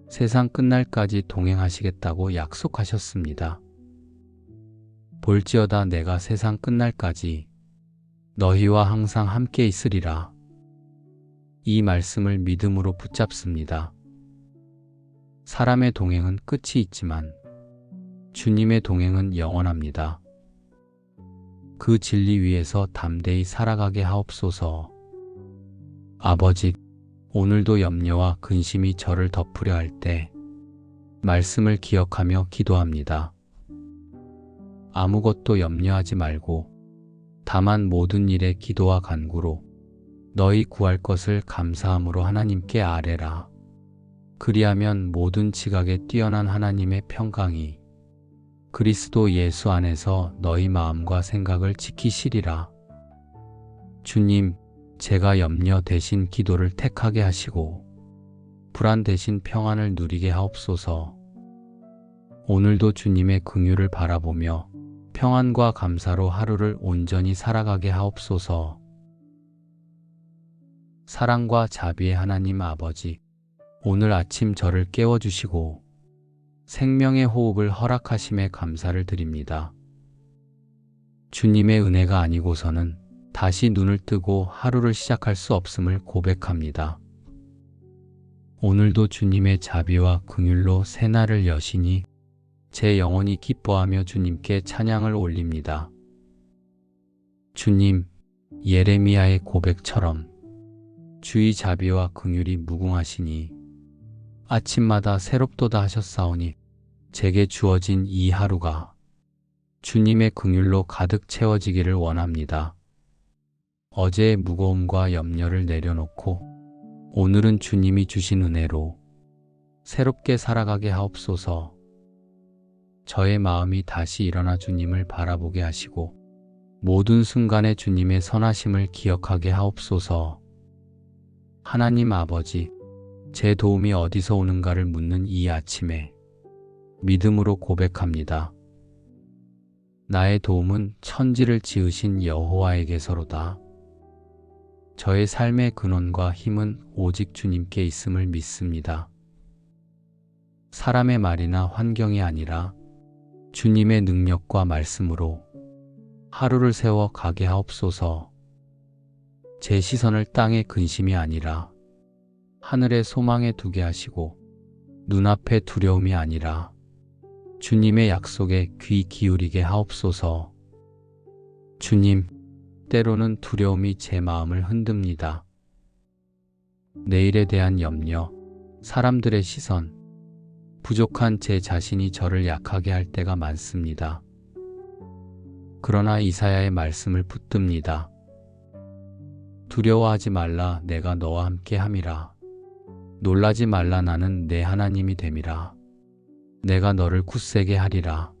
세상 끝날까지 동행하시겠다고 약속하셨습니다. 볼지어다 내가 세상 끝날까지 너희와 항상 함께 있으리라. 이 말씀을 믿음으로 붙잡습니다. 사람의 동행은 끝이 있지만 주님의 동행은 영원합니다. 그 진리 위에서 담대히 살아가게 하옵소서. 아버지, 오늘도 염려와 근심이 저를 덮으려 할 때 말씀을 기억하며 기도합니다. 아무것도 염려하지 말고 다만 모든 일에 기도와 간구로 너희 구할 것을 감사함으로 하나님께 아뢰라. 그리하면 모든 지각에 뛰어난 하나님의 평강이 그리스도 예수 안에서 너희 마음과 생각을 지키시리라. 주님, 제가 염려 대신 기도를 택하게 하시고 불안 대신 평안을 누리게 하옵소서. 오늘도 주님의 긍휼을 바라보며 평안과 감사로 하루를 온전히 살아가게 하옵소서. 사랑과 자비의 하나님 아버지, 오늘 아침 저를 깨워주시고 생명의 호흡을 허락하심에 감사를 드립니다. 주님의 은혜가 아니고서는 다시 눈을 뜨고 하루를 시작할 수 없음을 고백합니다. 오늘도 주님의 자비와 긍휼로 새날을 여시니 제 영혼이 기뻐하며 주님께 찬양을 올립니다. 주님, 예레미야의 고백처럼 주의 자비와 긍휼이 무궁하시니 아침마다 새롭도다 하셨사오니 제게 주어진 이 하루가 주님의 긍휼로 가득 채워지기를 원합니다. 어제의 무거움과 염려를 내려놓고 오늘은 주님이 주신 은혜로 새롭게 살아가게 하옵소서. 저의 마음이 다시 일어나 주님을 바라보게 하시고 모든 순간에 주님의 선하심을 기억하게 하옵소서. 하나님 아버지, 제 도움이 어디서 오는가를 묻는 이 아침에 믿음으로 고백합니다. 나의 도움은 천지를 지으신 여호와에게서로다. 저의 삶의 근원과 힘은 오직 주님께 있음을 믿습니다. 사람의 말이나 환경이 아니라 주님의 능력과 말씀으로 하루를 세워 가게 하옵소서. 제 시선을 땅의 근심이 아니라 하늘의 소망에 두게 하시고 눈앞의 두려움이 아니라 주님의 약속에 귀 기울이게 하옵소서. 주님, 때로는 두려움이 제 마음을 흔듭니다. 내일에 대한 염려, 사람들의 시선, 부족한 제 자신이 저를 약하게 할 때가 많습니다. 그러나 이사야의 말씀을 붙듭니다. 두려워하지 말라, 내가 너와 함께 함이라. 놀라지 말라, 나는 내 하나님이 됨이라. 내가 너를 굳세게 하리라.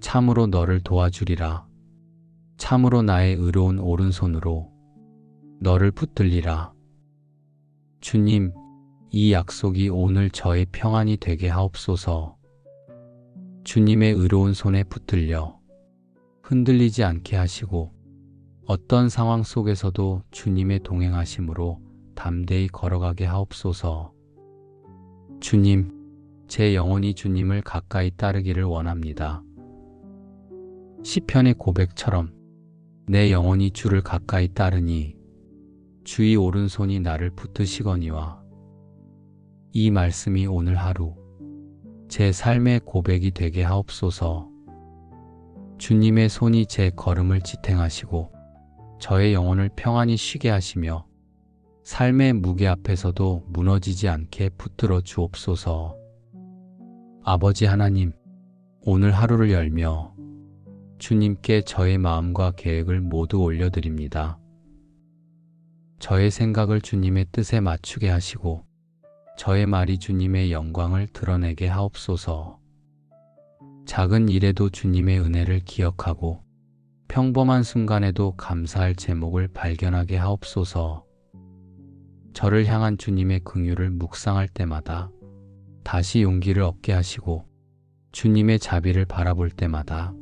참으로 너를 도와주리라. 참으로 나의 의로운 오른손으로 너를 붙들리라. 주님, 이 약속이 오늘 저의 평안이 되게 하옵소서. 주님의 의로운 손에 붙들려 흔들리지 않게 하시고 어떤 상황 속에서도 주님의 동행하심으로 담대히 걸어가게 하옵소서. 주님, 제 영혼이 주님을 가까이 따르기를 원합니다. 시편의 고백처럼 내 영혼이 주를 가까이 따르니 주의 오른손이 나를 붙드시거니와. 이 말씀이 오늘 하루 제 삶의 고백이 되게 하옵소서. 주님의 손이 제 걸음을 지탱하시고 저의 영혼을 평안히 쉬게 하시며 삶의 무게 앞에서도 무너지지 않게 붙들어 주옵소서. 아버지 하나님, 오늘 하루를 열며 주님께 저의 마음과 계획을 모두 올려드립니다. 저의 생각을 주님의 뜻에 맞추게 하시고 저의 말이 주님의 영광을 드러내게 하옵소서. 작은 일에도 주님의 은혜를 기억하고 평범한 순간에도 감사할 제목을 발견하게 하옵소서. 저를 향한 주님의 긍휼을 묵상할 때마다 다시 용기를 얻게 하시고 주님의 자비를 바라볼 때마다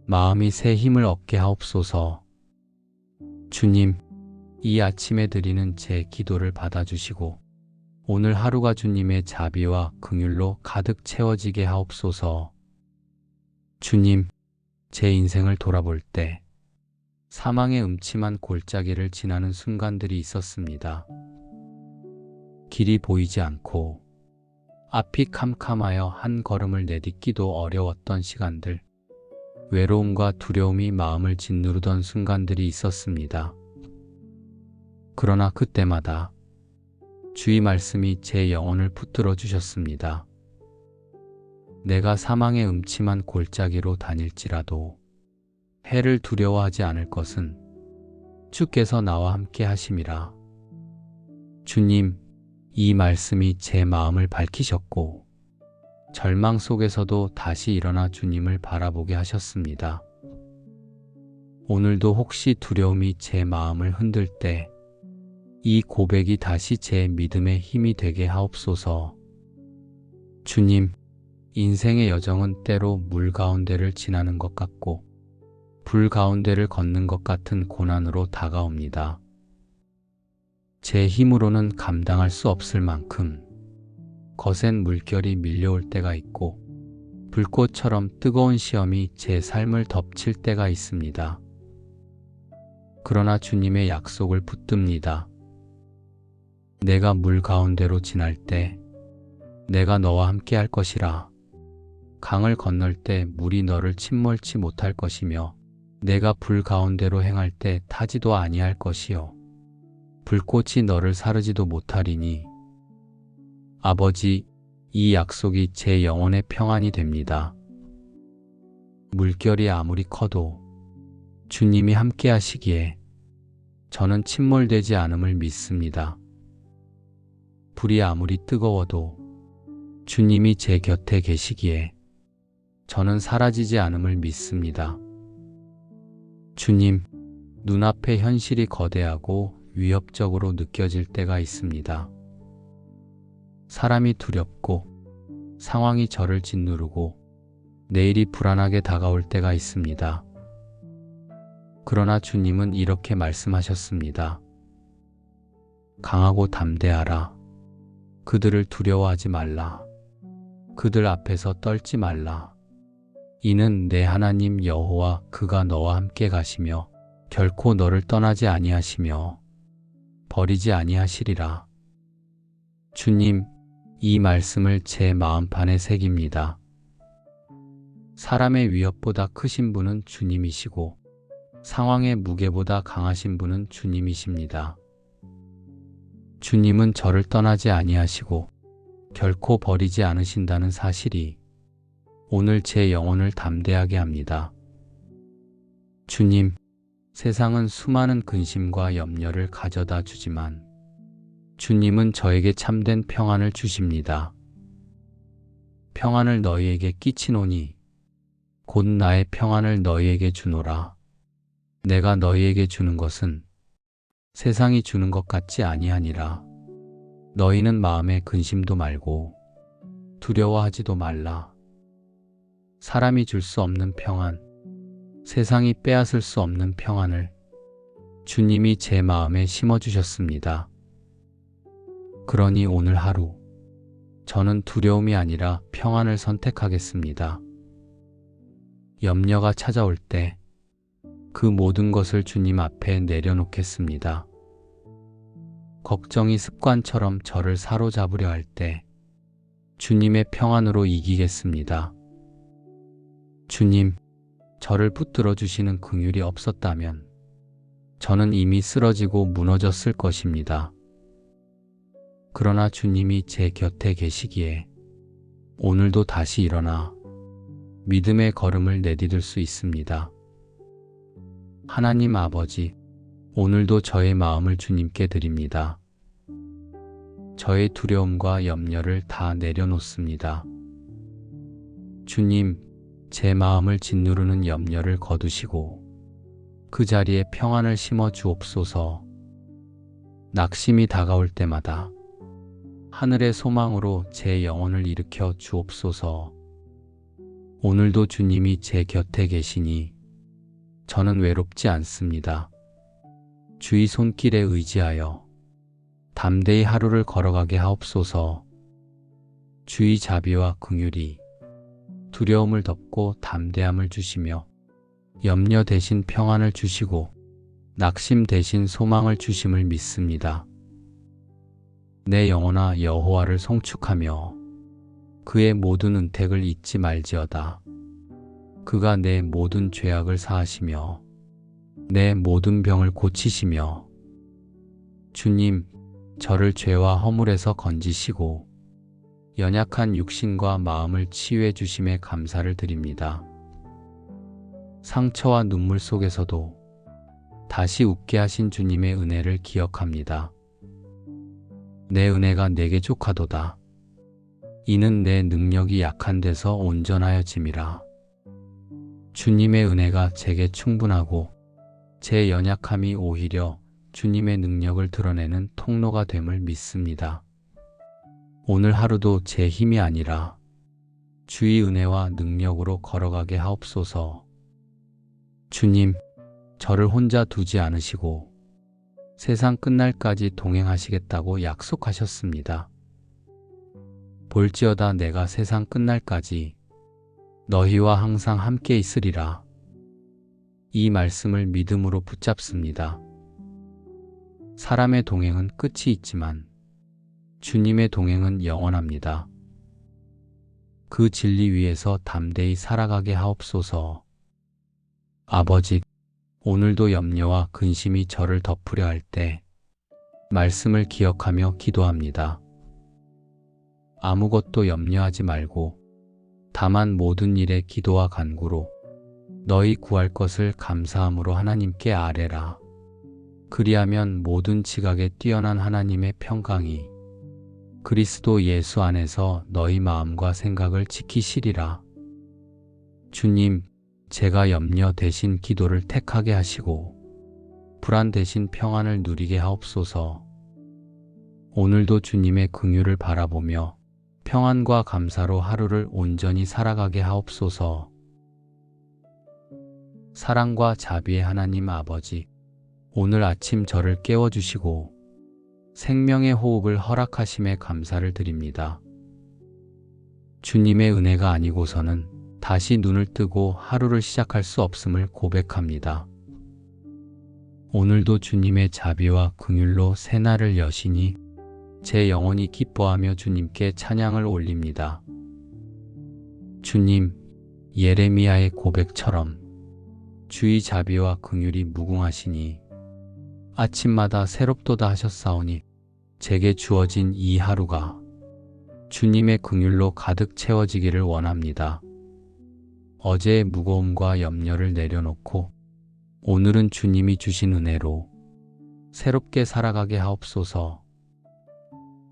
마음이 새 힘을 얻게 하옵소서. 주님, 이 아침에 드리는 제 기도를 받아주시고 오늘 하루가 주님의 자비와 긍휼로 가득 채워지게 하옵소서. 주님, 제 인생을 돌아볼 때 사망의 음침한 골짜기를 지나는 순간들이 있었습니다. 길이 보이지 않고 앞이 캄캄하여 한 걸음을 내딛기도 어려웠던 시간들, 외로움과 두려움이 마음을 짓누르던 순간들이 있었습니다. 그러나 그때마다 주의 말씀이 제 영혼을 붙들어 주셨습니다. 내가 사망의 음침한 골짜기로 다닐지라도 해를 두려워하지 않을 것은 주께서 나와 함께 하심이라. 주님, 이 말씀이 제 마음을 밝히셨고 절망 속에서도 다시 일어나 주님을 바라보게 하셨습니다. 오늘도 혹시 두려움이 제 마음을 흔들 때 이 고백이 다시 제 믿음의 힘이 되게 하옵소서. 주님, 인생의 여정은 때로 물 가운데를 지나는 것 같고 불 가운데를 걷는 것 같은 고난으로 다가옵니다. 제 힘으로는 감당할 수 없을 만큼 거센 물결이 밀려올 때가 있고 불꽃처럼 뜨거운 시험이 제 삶을 덮칠 때가 있습니다. 그러나 주님의 약속을 붙듭니다. 내가 물 가운데로 지날 때 내가 너와 함께 할 것이라. 강을 건널 때 물이 너를 침몰치 못할 것이며 내가 불 가운데로 행할 때 타지도 아니할 것이요 불꽃이 너를 사르지도 못하리니. 아버지, 이 약속이 제 영혼의 평안이 됩니다. 물결이 아무리 커도 주님이 함께 하시기에 저는 침몰되지 않음을 믿습니다. 불이 아무리 뜨거워도 주님이 제 곁에 계시기에 저는 사라지지 않음을 믿습니다. 주님, 눈앞의 현실이 거대하고 위협적으로 느껴질 때가 있습니다. 사람이 두렵고 상황이 저를 짓누르고 내일이 불안하게 다가올 때가 있습니다. 그러나 주님은 이렇게 말씀하셨습니다. 강하고 담대하라. 그들을 두려워하지 말라. 그들 앞에서 떨지 말라. 이는 내 하나님 여호와 그가 너와 함께 가시며 결코 너를 떠나지 아니하시며 버리지 아니하시리라. 주님, 이 말씀을 제 마음판에 새깁니다. 사람의 위협보다 크신 분은 주님이시고 상황의 무게보다 강하신 분은 주님이십니다. 주님은 저를 떠나지 아니하시고 결코 버리지 않으신다는 사실이 오늘 제 영혼을 담대하게 합니다. 주님, 세상은 수많은 근심과 염려를 가져다 주지만 주님은 저에게 참된 평안을 주십니다. 평안을 너희에게 끼치노니 곧 나의 평안을 너희에게 주노라. 내가 너희에게 주는 것은 세상이 주는 것 같지 아니하니라. 너희는 마음에 근심도 말고 두려워하지도 말라. 사람이 줄 수 없는 평안, 세상이 빼앗을 수 없는 평안을 주님이 제 마음에 심어주셨습니다. 그러니 오늘 하루 저는 두려움이 아니라 평안을 선택하겠습니다. 염려가 찾아올 때 그 모든 것을 주님 앞에 내려놓겠습니다. 걱정이 습관처럼 저를 사로잡으려 할 때 주님의 평안으로 이기겠습니다. 주님, 저를 붙들어 주시는 긍휼이 없었다면 저는 이미 쓰러지고 무너졌을 것입니다. 그러나 주님이 제 곁에 계시기에 오늘도 다시 일어나 믿음의 걸음을 내디딜 수 있습니다. 하나님 아버지, 오늘도 저의 마음을 주님께 드립니다. 저의 두려움과 염려를 다 내려놓습니다. 주님, 제 마음을 짓누르는 염려를 거두시고 그 자리에 평안을 심어 주옵소서. 낙심이 다가올 때마다 하늘의 소망으로 제 영혼을 일으켜 주옵소서. 오늘도 주님이 제 곁에 계시니 저는 외롭지 않습니다. 주의 손길에 의지하여 담대히 하루를 걸어가게 하옵소서. 주의 자비와 긍휼이 두려움을 덮고 담대함을 주시며 염려 대신 평안을 주시고 낙심 대신 소망을 주심을 믿습니다. 내 영혼아 여호와를 송축하며 그의 모든 은택을 잊지 말지어다. 그가 내 모든 죄악을 사하시며 내 모든 병을 고치시며 주님, 저를 죄와 허물에서 건지시고 연약한 육신과 마음을 치유해 주심에 감사를 드립니다. 상처와 눈물 속에서도 다시 웃게 하신 주님의 은혜를 기억합니다. 내 은혜가 내게 족하도다. 이는 내 능력이 약한 데서 온전하여짐이라. 주님의 은혜가 제게 충분하고 제 연약함이 오히려 주님의 능력을 드러내는 통로가 됨을 믿습니다. 오늘 하루도 제 힘이 아니라 주의 은혜와 능력으로 걸어가게 하옵소서. 주님, 저를 혼자 두지 않으시고 세상 끝날까지 동행하시겠다고 약속하셨습니다. 볼지어다 내가 세상 끝날까지 너희와 항상 함께 있으리라. 이 말씀을 믿음으로 붙잡습니다. 사람의 동행은 끝이 있지만 주님의 동행은 영원합니다. 그 진리 위에서 담대히 살아가게 하옵소서. 아버지, 오늘도 염려와 근심이 저를 덮으려 할 때 말씀을 기억하며 기도합니다. 아무것도 염려하지 말고 다만 모든 일에 기도와 간구로 너희 구할 것을 감사함으로 하나님께 아뢰라. 그리하면 모든 지각에 뛰어난 하나님의 평강이 그리스도 예수 안에서 너희 마음과 생각을 지키시리라. 주님, 제가 염려 대신 기도를 택하게 하시고 불안 대신 평안을 누리게 하옵소서. 오늘도 주님의 긍휼을 바라보며 평안과 감사로 하루를 온전히 살아가게 하옵소서. 사랑과 자비의 하나님 아버지, 오늘 아침 저를 깨워주시고 생명의 호흡을 허락하심에 감사를 드립니다. 주님의 은혜가 아니고서는 다시 눈을 뜨고 하루를 시작할 수 없음을 고백합니다. 오늘도 주님의 자비와 긍휼로 새날을 여시니 제 영혼이 기뻐하며 주님께 찬양을 올립니다. 주님, 예레미야의 고백처럼 주의 자비와 긍휼이 무궁하시니 아침마다 새롭도다 하셨사오니 제게 주어진 이 하루가 주님의 긍휼로 가득 채워지기를 원합니다. 어제의 무거움과 염려를 내려놓고 오늘은 주님이 주신 은혜로 새롭게 살아가게 하옵소서.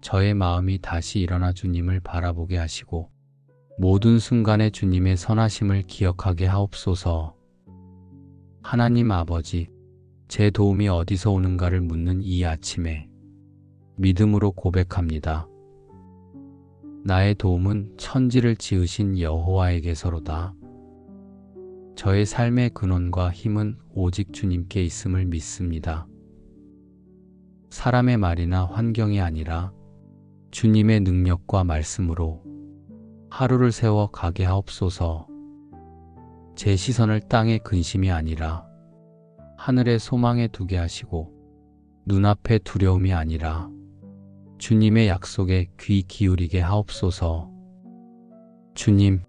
저의 마음이 다시 일어나 주님을 바라보게 하시고 모든 순간에 주님의 선하심을 기억하게 하옵소서. 하나님 아버지, 제 도움이 어디서 오는가를 묻는 이 아침에 믿음으로 고백합니다. 나의 도움은 천지를 지으신 여호와에게서로다. 저의 삶의 근원과 힘은 오직 주님께 있음을 믿습니다. 사람의 말이나 환경이 아니라 주님의 능력과 말씀으로 하루를 세워 가게 하옵소서. 제 시선을 땅의 근심이 아니라 하늘의 소망에 두게 하시고 눈앞의 두려움이 아니라 주님의 약속에 귀 기울이게 하옵소서. 주님,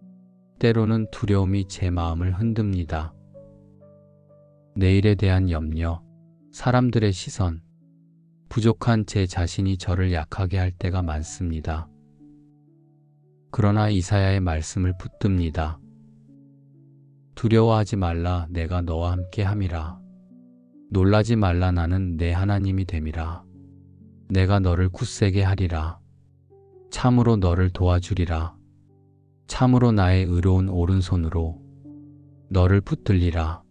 때로는 두려움이 제 마음을 흔듭니다. 내일에 대한 염려, 사람들의 시선, 부족한 제 자신이 저를 약하게 할 때가 많습니다. 그러나 이사야의 말씀을 붙듭니다. 두려워하지 말라, 내가 너와 함께 함이라. 놀라지 말라, 나는 내 하나님이 됨이라. 내가 너를 굳세게 하리라. 참으로 너를 도와주리라. 참으로 나의 의로운 오른손으로 너를 붙들리라.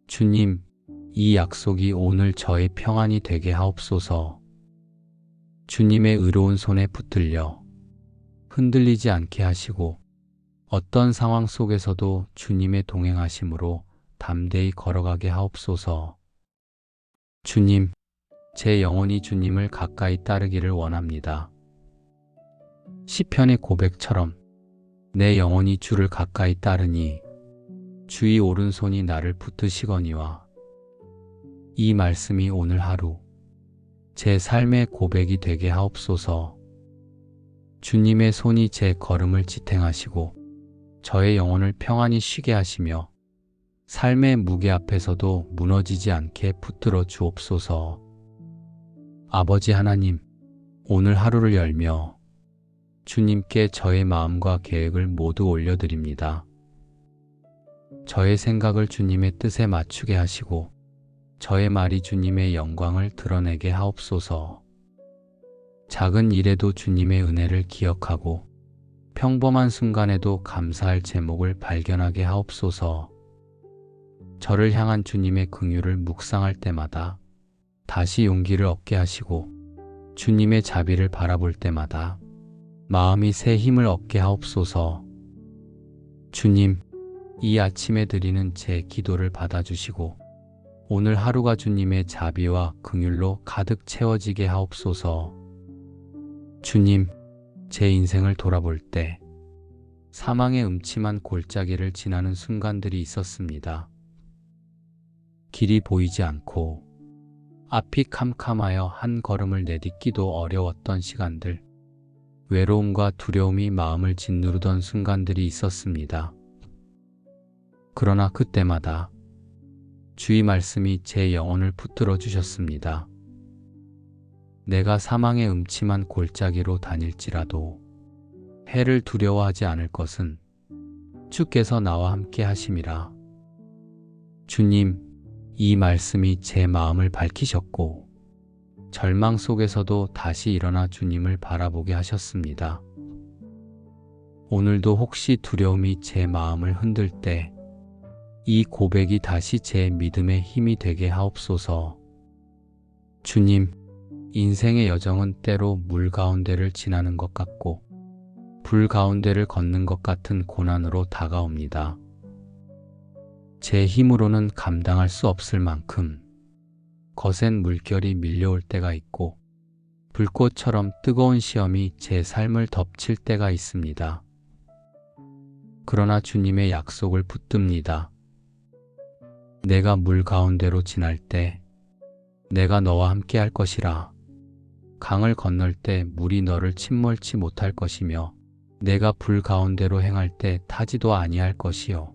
주님, 이 약속이 오늘 저의 평안이 되게 하옵소서. 주님의 의로운 손에 붙들려 흔들리지 않게 하시고 어떤 상황 속에서도 주님의 동행하심으로 담대히 걸어가게 하옵소서. 주님, 제 영혼이 주님을 가까이 따르기를 원합니다. 시편의 고백처럼 내 영혼이 주를 가까이 따르니 주의 오른손이 나를 붙드시거니와. 이 말씀이 오늘 하루 제 삶의 고백이 되게 하옵소서. 주님의 손이 제 걸음을 지탱하시고 저의 영혼을 평안히 쉬게 하시며 삶의 무게 앞에서도 무너지지 않게 붙들어 주옵소서. 아버지 하나님, 오늘 하루를 열며 주님께 저의 마음과 계획을 모두 올려드립니다. 저의 생각을 주님의 뜻에 맞추게 하시고 저의 말이 주님의 영광을 드러내게 하옵소서. 작은 일에도 주님의 은혜를 기억하고 평범한 순간에도 감사할 제목을 발견하게 하옵소서. 저를 향한 주님의 긍휼을 묵상할 때마다 다시 용기를 얻게 하시고 주님의 자비를 바라볼 때마다 마음이 새 힘을 얻게 하옵소서. 주님, 이 아침에 드리는 제 기도를 받아주시고 오늘 하루가 주님의 자비와 긍휼로 가득 채워지게 하옵소서. 주님, 제 인생을 돌아볼 때 사망의 음침한 골짜기를 지나는 순간들이 있었습니다. 길이 보이지 않고 앞이 캄캄하여 한 걸음을 내딛기도 어려웠던 시간들, 외로움과 두려움이 마음을 짓누르던 순간들이 있었습니다. 그러나 그때마다 주의 말씀이 제 영혼을 붙들어 주셨습니다. 내가 사망의 음침한 골짜기로 다닐지라도 해를 두려워하지 않을 것은 주께서 나와 함께 하심이라. 주님, 이 말씀이 제 마음을 밝히셨고 절망 속에서도 다시 일어나 주님을 바라보게 하셨습니다. 오늘도 혹시 두려움이 제 마음을 흔들 때 이 고백이 다시 제 믿음의 힘이 되게 하옵소서. 주님, 인생의 여정은 때로 물 가운데를 지나는 것 같고 불 가운데를 걷는 것 같은 고난으로 다가옵니다. 제 힘으로는 감당할 수 없을 만큼 거센 물결이 밀려올 때가 있고 불꽃처럼 뜨거운 시험이 제 삶을 덮칠 때가 있습니다. 그러나 주님의 약속을 붙듭니다. 내가 물 가운데로 지날 때 내가 너와 함께 할 것이라. 강을 건널 때 물이 너를 침몰치 못할 것이며 내가 불 가운데로 행할 때 타지도 아니할 것이요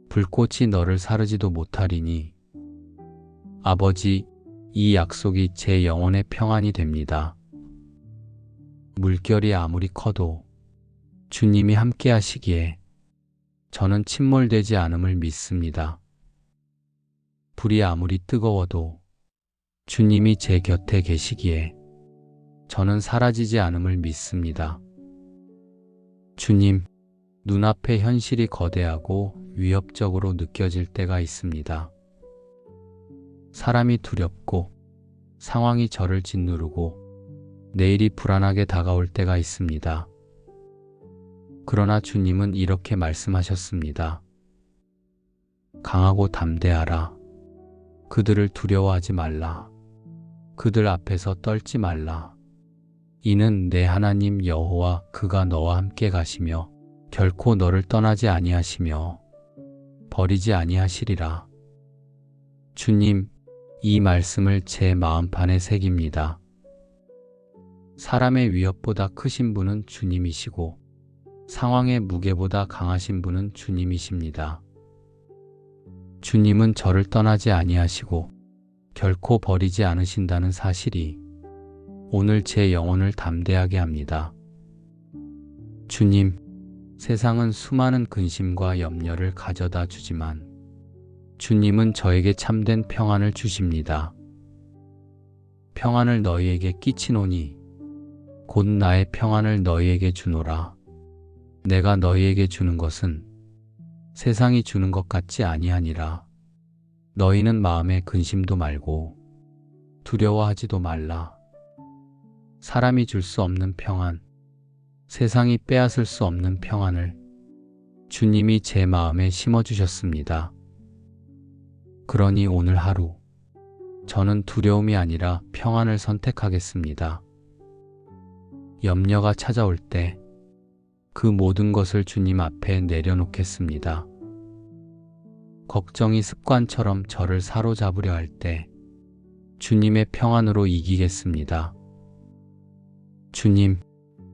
불꽃이 너를 사르지도 못하리니. 아버지, 이 약속이 제 영혼의 평안이 됩니다. 물결이 아무리 커도 주님이 함께 하시기에 저는 침몰되지 않음을 믿습니다. 불이 아무리 뜨거워도 주님이 제 곁에 계시기에 저는 사라지지 않음을 믿습니다. 주님, 눈앞의 현실이 거대하고 위협적으로 느껴질 때가 있습니다. 사람이 두렵고 상황이 저를 짓누르고 내일이 불안하게 다가올 때가 있습니다. 그러나 주님은 이렇게 말씀하셨습니다. 강하고 담대하라. 그들을 두려워하지 말라. 그들 앞에서 떨지 말라. 이는 내 하나님 여호와 그가 너와 함께 가시며 결코 너를 떠나지 아니하시며 버리지 아니하시리라. 주님, 이 말씀을 제 마음판에 새깁니다. 사람의 위협보다 크신 분은 주님이시고 상황의 무게보다 강하신 분은 주님이십니다. 주님은 저를 떠나지 아니하시고 결코 버리지 않으신다는 사실이 오늘 제 영혼을 담대하게 합니다. 주님, 세상은 수많은 근심과 염려를 가져다 주지만 주님은 저에게 참된 평안을 주십니다. 평안을 너희에게 끼치노니 곧 나의 평안을 너희에게 주노라. 내가 너희에게 주는 것은 세상이 주는 것 같지 아니하니라. 너희는 마음에 근심도 말고 두려워하지도 말라. 사람이 줄 수 없는 평안, 세상이 빼앗을 수 없는 평안을 주님이 제 마음에 심어주셨습니다. 그러니 오늘 하루 저는 두려움이 아니라 평안을 선택하겠습니다. 염려가 찾아올 때 그 모든 것을 주님 앞에 내려놓겠습니다. 걱정이 습관처럼 저를 사로잡으려 할 때 주님의 평안으로 이기겠습니다. 주님,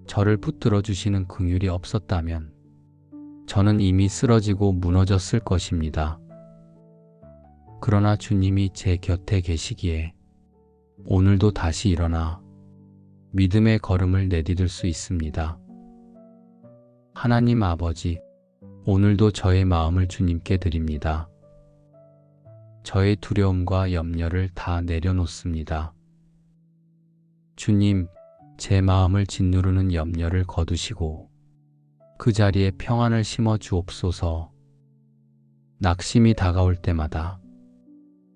저를 붙들어 주시는 긍휼이 없었다면 저는 이미 쓰러지고 무너졌을 것입니다. 그러나 주님이 제 곁에 계시기에 오늘도 다시 일어나 믿음의 걸음을 내디딜 수 있습니다. 하나님 아버지, 오늘도 저의 마음을 주님께 드립니다. 저의 두려움과 염려를 다 내려놓습니다. 주님, 제 마음을 짓누르는 염려를 거두시고 그 자리에 평안을 심어 주옵소서. 낙심이 다가올 때마다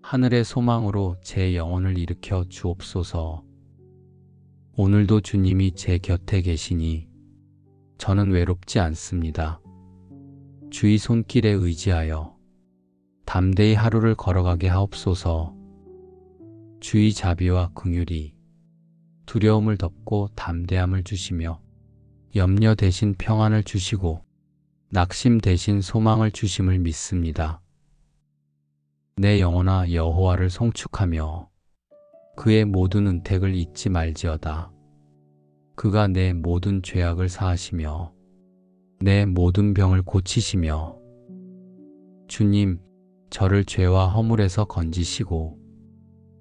하늘의 소망으로 제 영혼을 일으켜 주옵소서. 오늘도 주님이 제 곁에 계시니 저는 외롭지 않습니다. 주의 손길에 의지하여 담대히 하루를 걸어가게 하옵소서. 주의 자비와 긍휼이 두려움을 덮고 담대함을 주시며 염려 대신 평안을 주시고 낙심 대신 소망을 주심을 믿습니다. 내 영혼아 여호와를 송축하며 그의 모든 은택을 잊지 말지어다. 그가 내 모든 죄악을 사하시며 내 모든 병을 고치시며 주님, 저를 죄와 허물에서 건지시고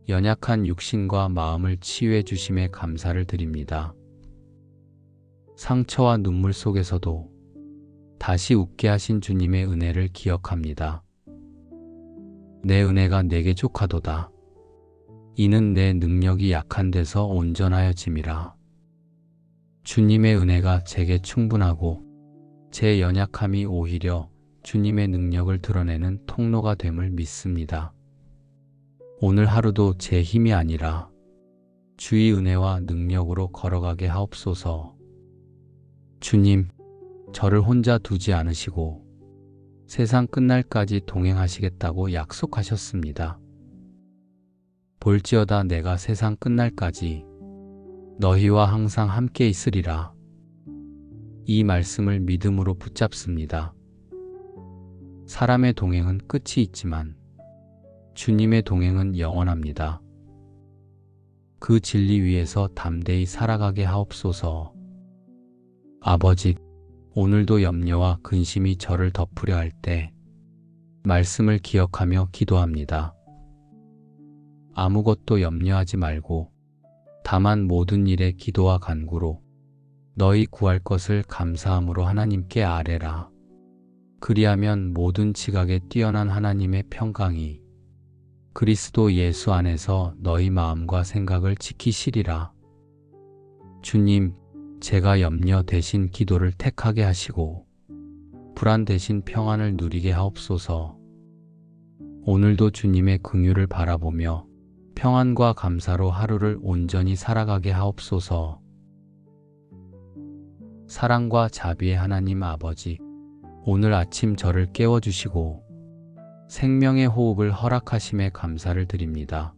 연약한 육신과 마음을 치유해 주심에 감사를 드립니다. 상처와 눈물 속에서도 다시 웃게 하신 주님의 은혜를 기억합니다. 내 은혜가 내게 족하도다. 이는 내 능력이 약한 데서 온전하여짐이라. 주님의 은혜가 제게 충분하고 제 연약함이 오히려 주님의 능력을 드러내는 통로가 됨을 믿습니다. 오늘 하루도 제 힘이 아니라 주의 은혜와 능력으로 걸어가게 하옵소서. 주님, 저를 혼자 두지 않으시고 세상 끝날까지 동행하시겠다고 약속하셨습니다. 볼지어다 내가 세상 끝날까지 너희와 항상 함께 있으리라. 이 말씀을 믿음으로 붙잡습니다. 사람의 동행은 끝이 있지만 주님의 동행은 영원합니다. 그 진리 위에서 담대히 살아가게 하옵소서. 아버지, 오늘도 염려와 근심이 저를 덮으려 할 때 말씀을 기억하며 기도합니다. 아무것도 염려하지 말고 다만 모든 일에 기도와 간구로 너희 구할 것을 감사함으로 하나님께 아뢰라. 그리하면 모든 지각에 뛰어난 하나님의 평강이 그리스도 예수 안에서 너희 마음과 생각을 지키시리라. 주님, 제가 염려 대신 기도를 택하게 하시고 불안 대신 평안을 누리게 하옵소서. 오늘도 주님의 긍휼을 바라보며 평안과 감사로 하루를 온전히 살아가게 하옵소서. 사랑과 자비의 하나님 아버지, 오늘 아침 저를 깨워주시고 생명의 호흡을 허락하심에 감사를 드립니다.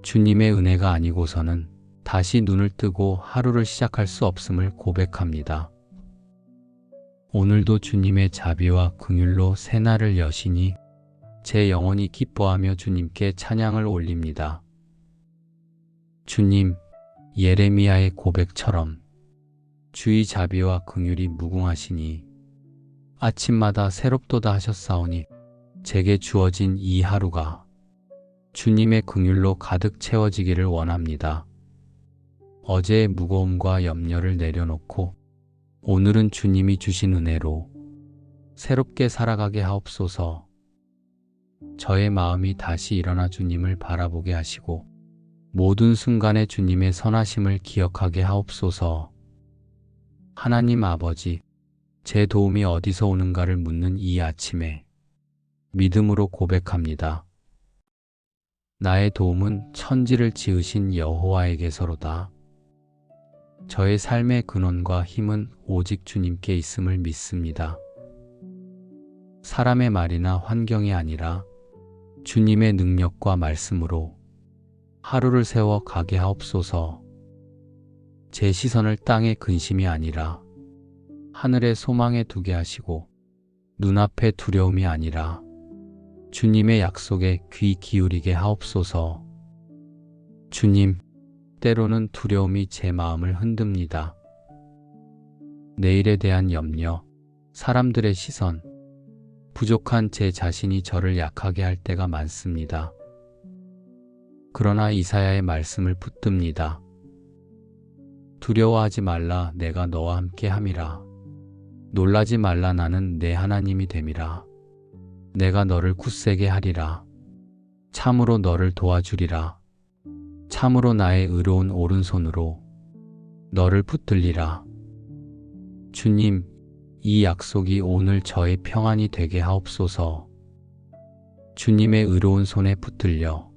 주님의 은혜가 아니고서는 다시 눈을 뜨고 하루를 시작할 수 없음을 고백합니다. 오늘도 주님의 자비와 긍휼로 새날을 여시니 제 영혼이 기뻐하며 주님께 찬양을 올립니다. 주님, 예레미야의 고백처럼 주의 자비와 긍휼이 무궁하시니 아침마다 새롭도다 하셨사오니 제게 주어진 이 하루가 주님의 긍휼로 가득 채워지기를 원합니다. 어제의 무거움과 염려를 내려놓고 오늘은 주님이 주신 은혜로 새롭게 살아가게 하옵소서. 저의 마음이 다시 일어나 주님을 바라보게 하시고 모든 순간에 주님의 선하심을 기억하게 하옵소서. 하나님 아버지, 제 도움이 어디서 오는가를 묻는 이 아침에 믿음으로 고백합니다. 나의 도움은 천지를 지으신 여호와에게서로다. 저의 삶의 근원과 힘은 오직 주님께 있음을 믿습니다. 사람의 말이나 환경이 아니라 주님의 능력과 말씀으로 하루를 세워 가게 하옵소서. 제 시선을 땅의 근심이 아니라 하늘의 소망에 두게 하시고 눈앞에 두려움이 아니라 주님의 약속에 귀 기울이게 하옵소서. 주님, 때로는 두려움이 제 마음을 흔듭니다. 내일에 대한 염려, 사람들의 시선, 부족한 제 자신이 저를 약하게 할 때가 많습니다. 그러나 이사야의 말씀을 붙듭니다. 두려워하지 말라, 내가 너와 함께 함이라. 놀라지 말라, 나는 내 하나님이 됨이라. 내가 너를 굳세게 하리라. 참으로 너를 도와주리라. 참으로 나의 의로운 오른손으로 너를 붙들리라. 주님, 이 약속이 오늘 저의 평안이 되게 하옵소서. 주님의 의로운 손에 붙들려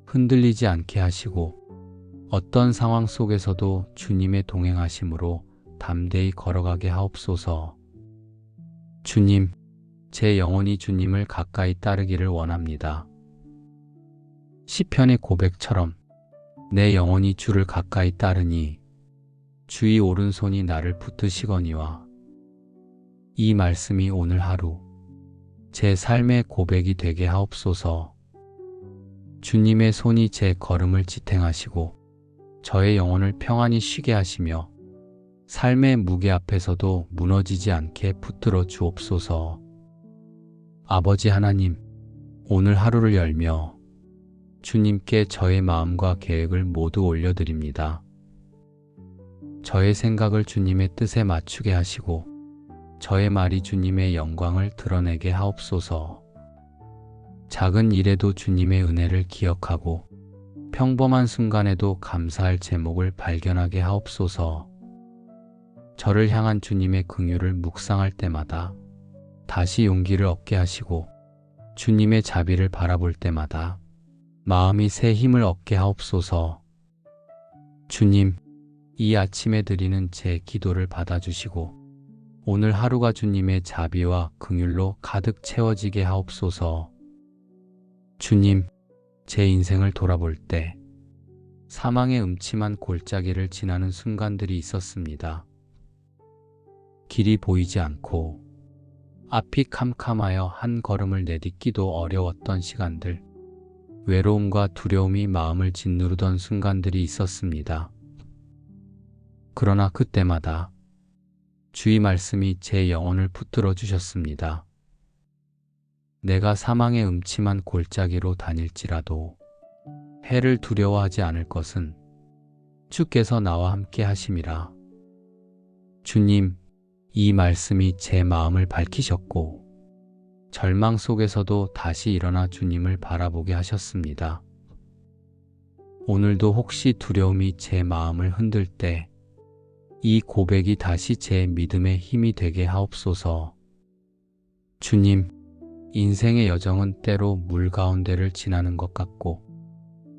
흔들리지 않게 하시고 어떤 상황 속에서도 주님의 동행하심으로 담대히 걸어가게 하옵소서. 주님, 제 영혼이 주님을 가까이 따르기를 원합니다. 시편의 고백처럼 내 영혼이 주를 가까이 따르니 주의 오른손이 나를 붙드시거니와 이 말씀이 오늘 하루 제 삶의 고백이 되게 하옵소서. 주님의 손이 제 걸음을 지탱하시고 저의 영혼을 평안히 쉬게 하시며 삶의 무게 앞에서도 무너지지 않게 붙들어 주옵소서. 아버지 하나님, 오늘 하루를 열며 주님께 저의 마음과 계획을 모두 올려드립니다. 저의 생각을 주님의 뜻에 맞추게 하시고 저의 말이 주님의 영광을 드러내게 하옵소서. 작은 일에도 주님의 은혜를 기억하고 평범한 순간에도 감사할 제목을 발견하게 하옵소서. 저를 향한 주님의 긍휼을 묵상할 때마다 다시 용기를 얻게 하시고 주님의 자비를 바라볼 때마다 마음이 새 힘을 얻게 하옵소서. 주님, 이 아침에 드리는 제 기도를 받아주시고 오늘 하루가 주님의 자비와 긍휼로 가득 채워지게 하옵소서. 주님, 제 인생을 돌아볼 때 사망의 음침한 골짜기를 지나는 순간들이 있었습니다. 길이 보이지 않고 앞이 캄캄하여 한 걸음을 내딛기도 어려웠던 시간들, 외로움과 두려움이 마음을 짓누르던 순간들이 있었습니다. 그러나 그때마다 주의 말씀이 제 영혼을 붙들어 주셨습니다. 내가 사망의 음침한 골짜기로 다닐지라도 해를 두려워하지 않을 것은 주께서 나와 함께 하심이라. 주님, 이 말씀이 제 마음을 밝히셨고 절망 속에서도 다시 일어나 주님을 바라보게 하셨습니다. 오늘도 혹시 두려움이 제 마음을 흔들 때 이 고백이 다시 제 믿음의 힘이 되게 하옵소서. 주님, 인생의 여정은 때로 물 가운데를 지나는 것 같고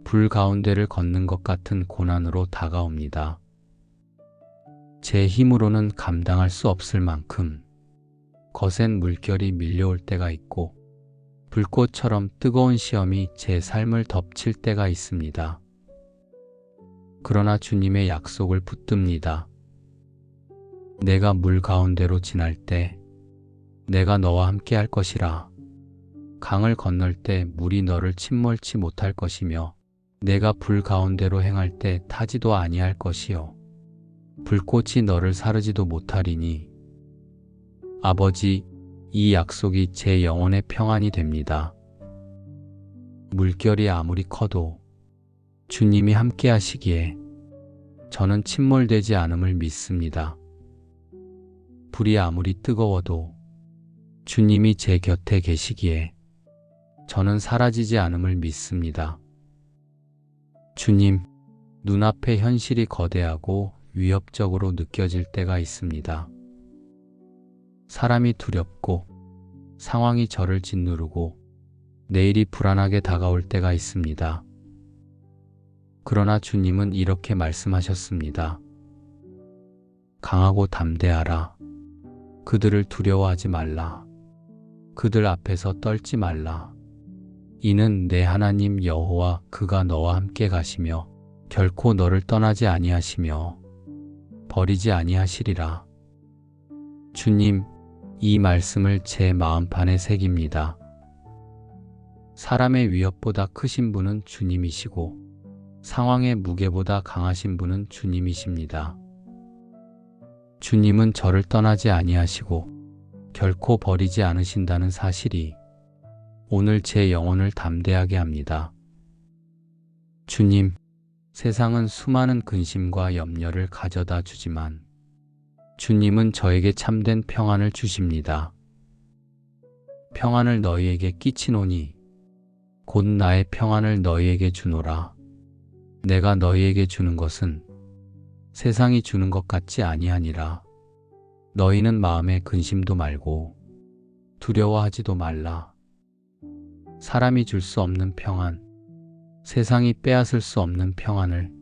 불 가운데를 걷는 것 같은 고난으로 다가옵니다. 제 힘으로는 감당할 수 없을 만큼 거센 물결이 밀려올 때가 있고 불꽃처럼 뜨거운 시험이 제 삶을 덮칠 때가 있습니다. 그러나 주님의 약속을 붙듭니다. 내가 물 가운데로 지날 때 내가 너와 함께 할 것이라. 강을 건널 때 물이 너를 침몰치 못할 것이며 내가 불 가운데로 행할 때 타지도 아니할 것이요 불꽃이 너를 사르지도 못하리니. 아버지, 이 약속이 제 영혼의 평안이 됩니다. 물결이 아무리 커도 주님이 함께 하시기에 저는 침몰되지 않음을 믿습니다. 불이 아무리 뜨거워도 주님이 제 곁에 계시기에 저는 사라지지 않음을 믿습니다. 주님, 눈앞의 현실이 거대하고 위협적으로 느껴질 때가 있습니다. 사람이 두렵고 상황이 저를 짓누르고 내일이 불안하게 다가올 때가 있습니다. 그러나 주님은 이렇게 말씀하셨습니다. 강하고 담대하라. 그들을 두려워하지 말라. 그들 앞에서 떨지 말라. 이는 내 하나님 여호와 그가 너와 함께 가시며 결코 너를 떠나지 아니하시며 버리지 아니하시리라. 주님, 이 말씀을 제 마음판에 새깁니다. 사람의 위협보다 크신 분은 주님이시고 상황의 무게보다 강하신 분은 주님이십니다. 주님은 저를 떠나지 아니하시고 결코 버리지 않으신다는 사실이 오늘 제 영혼을 담대하게 합니다. 주님, 세상은 수많은 근심과 염려를 가져다 주지만 주님은 저에게 참된 평안을 주십니다. 평안을 너희에게 끼치노니 곧 나의 평안을 너희에게 주노라. 내가 너희에게 주는 것은 세상이 주는 것 같지 아니하니라. 너희는 마음에 근심도 말고 두려워하지도 말라. 사람이 줄 수 없는 평안, 세상이 빼앗을 수 없는 평안을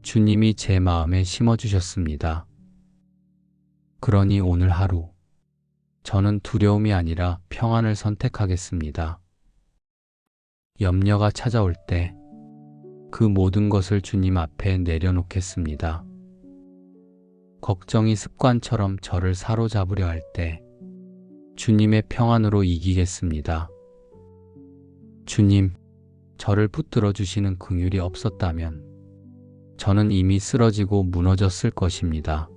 주님이 제 마음에 심어주셨습니다. 그러니 오늘 하루 저는 두려움이 아니라 평안을 선택하겠습니다. 염려가 찾아올 때 그 모든 것을 주님 앞에 내려놓겠습니다. 걱정이 습관처럼 저를 사로잡으려 할 때 주님의 평안으로 이기겠습니다. 주님, 저를 붙들어 주시는 긍휼이 없었다면 저는 이미 쓰러지고 무너졌을 것입니다.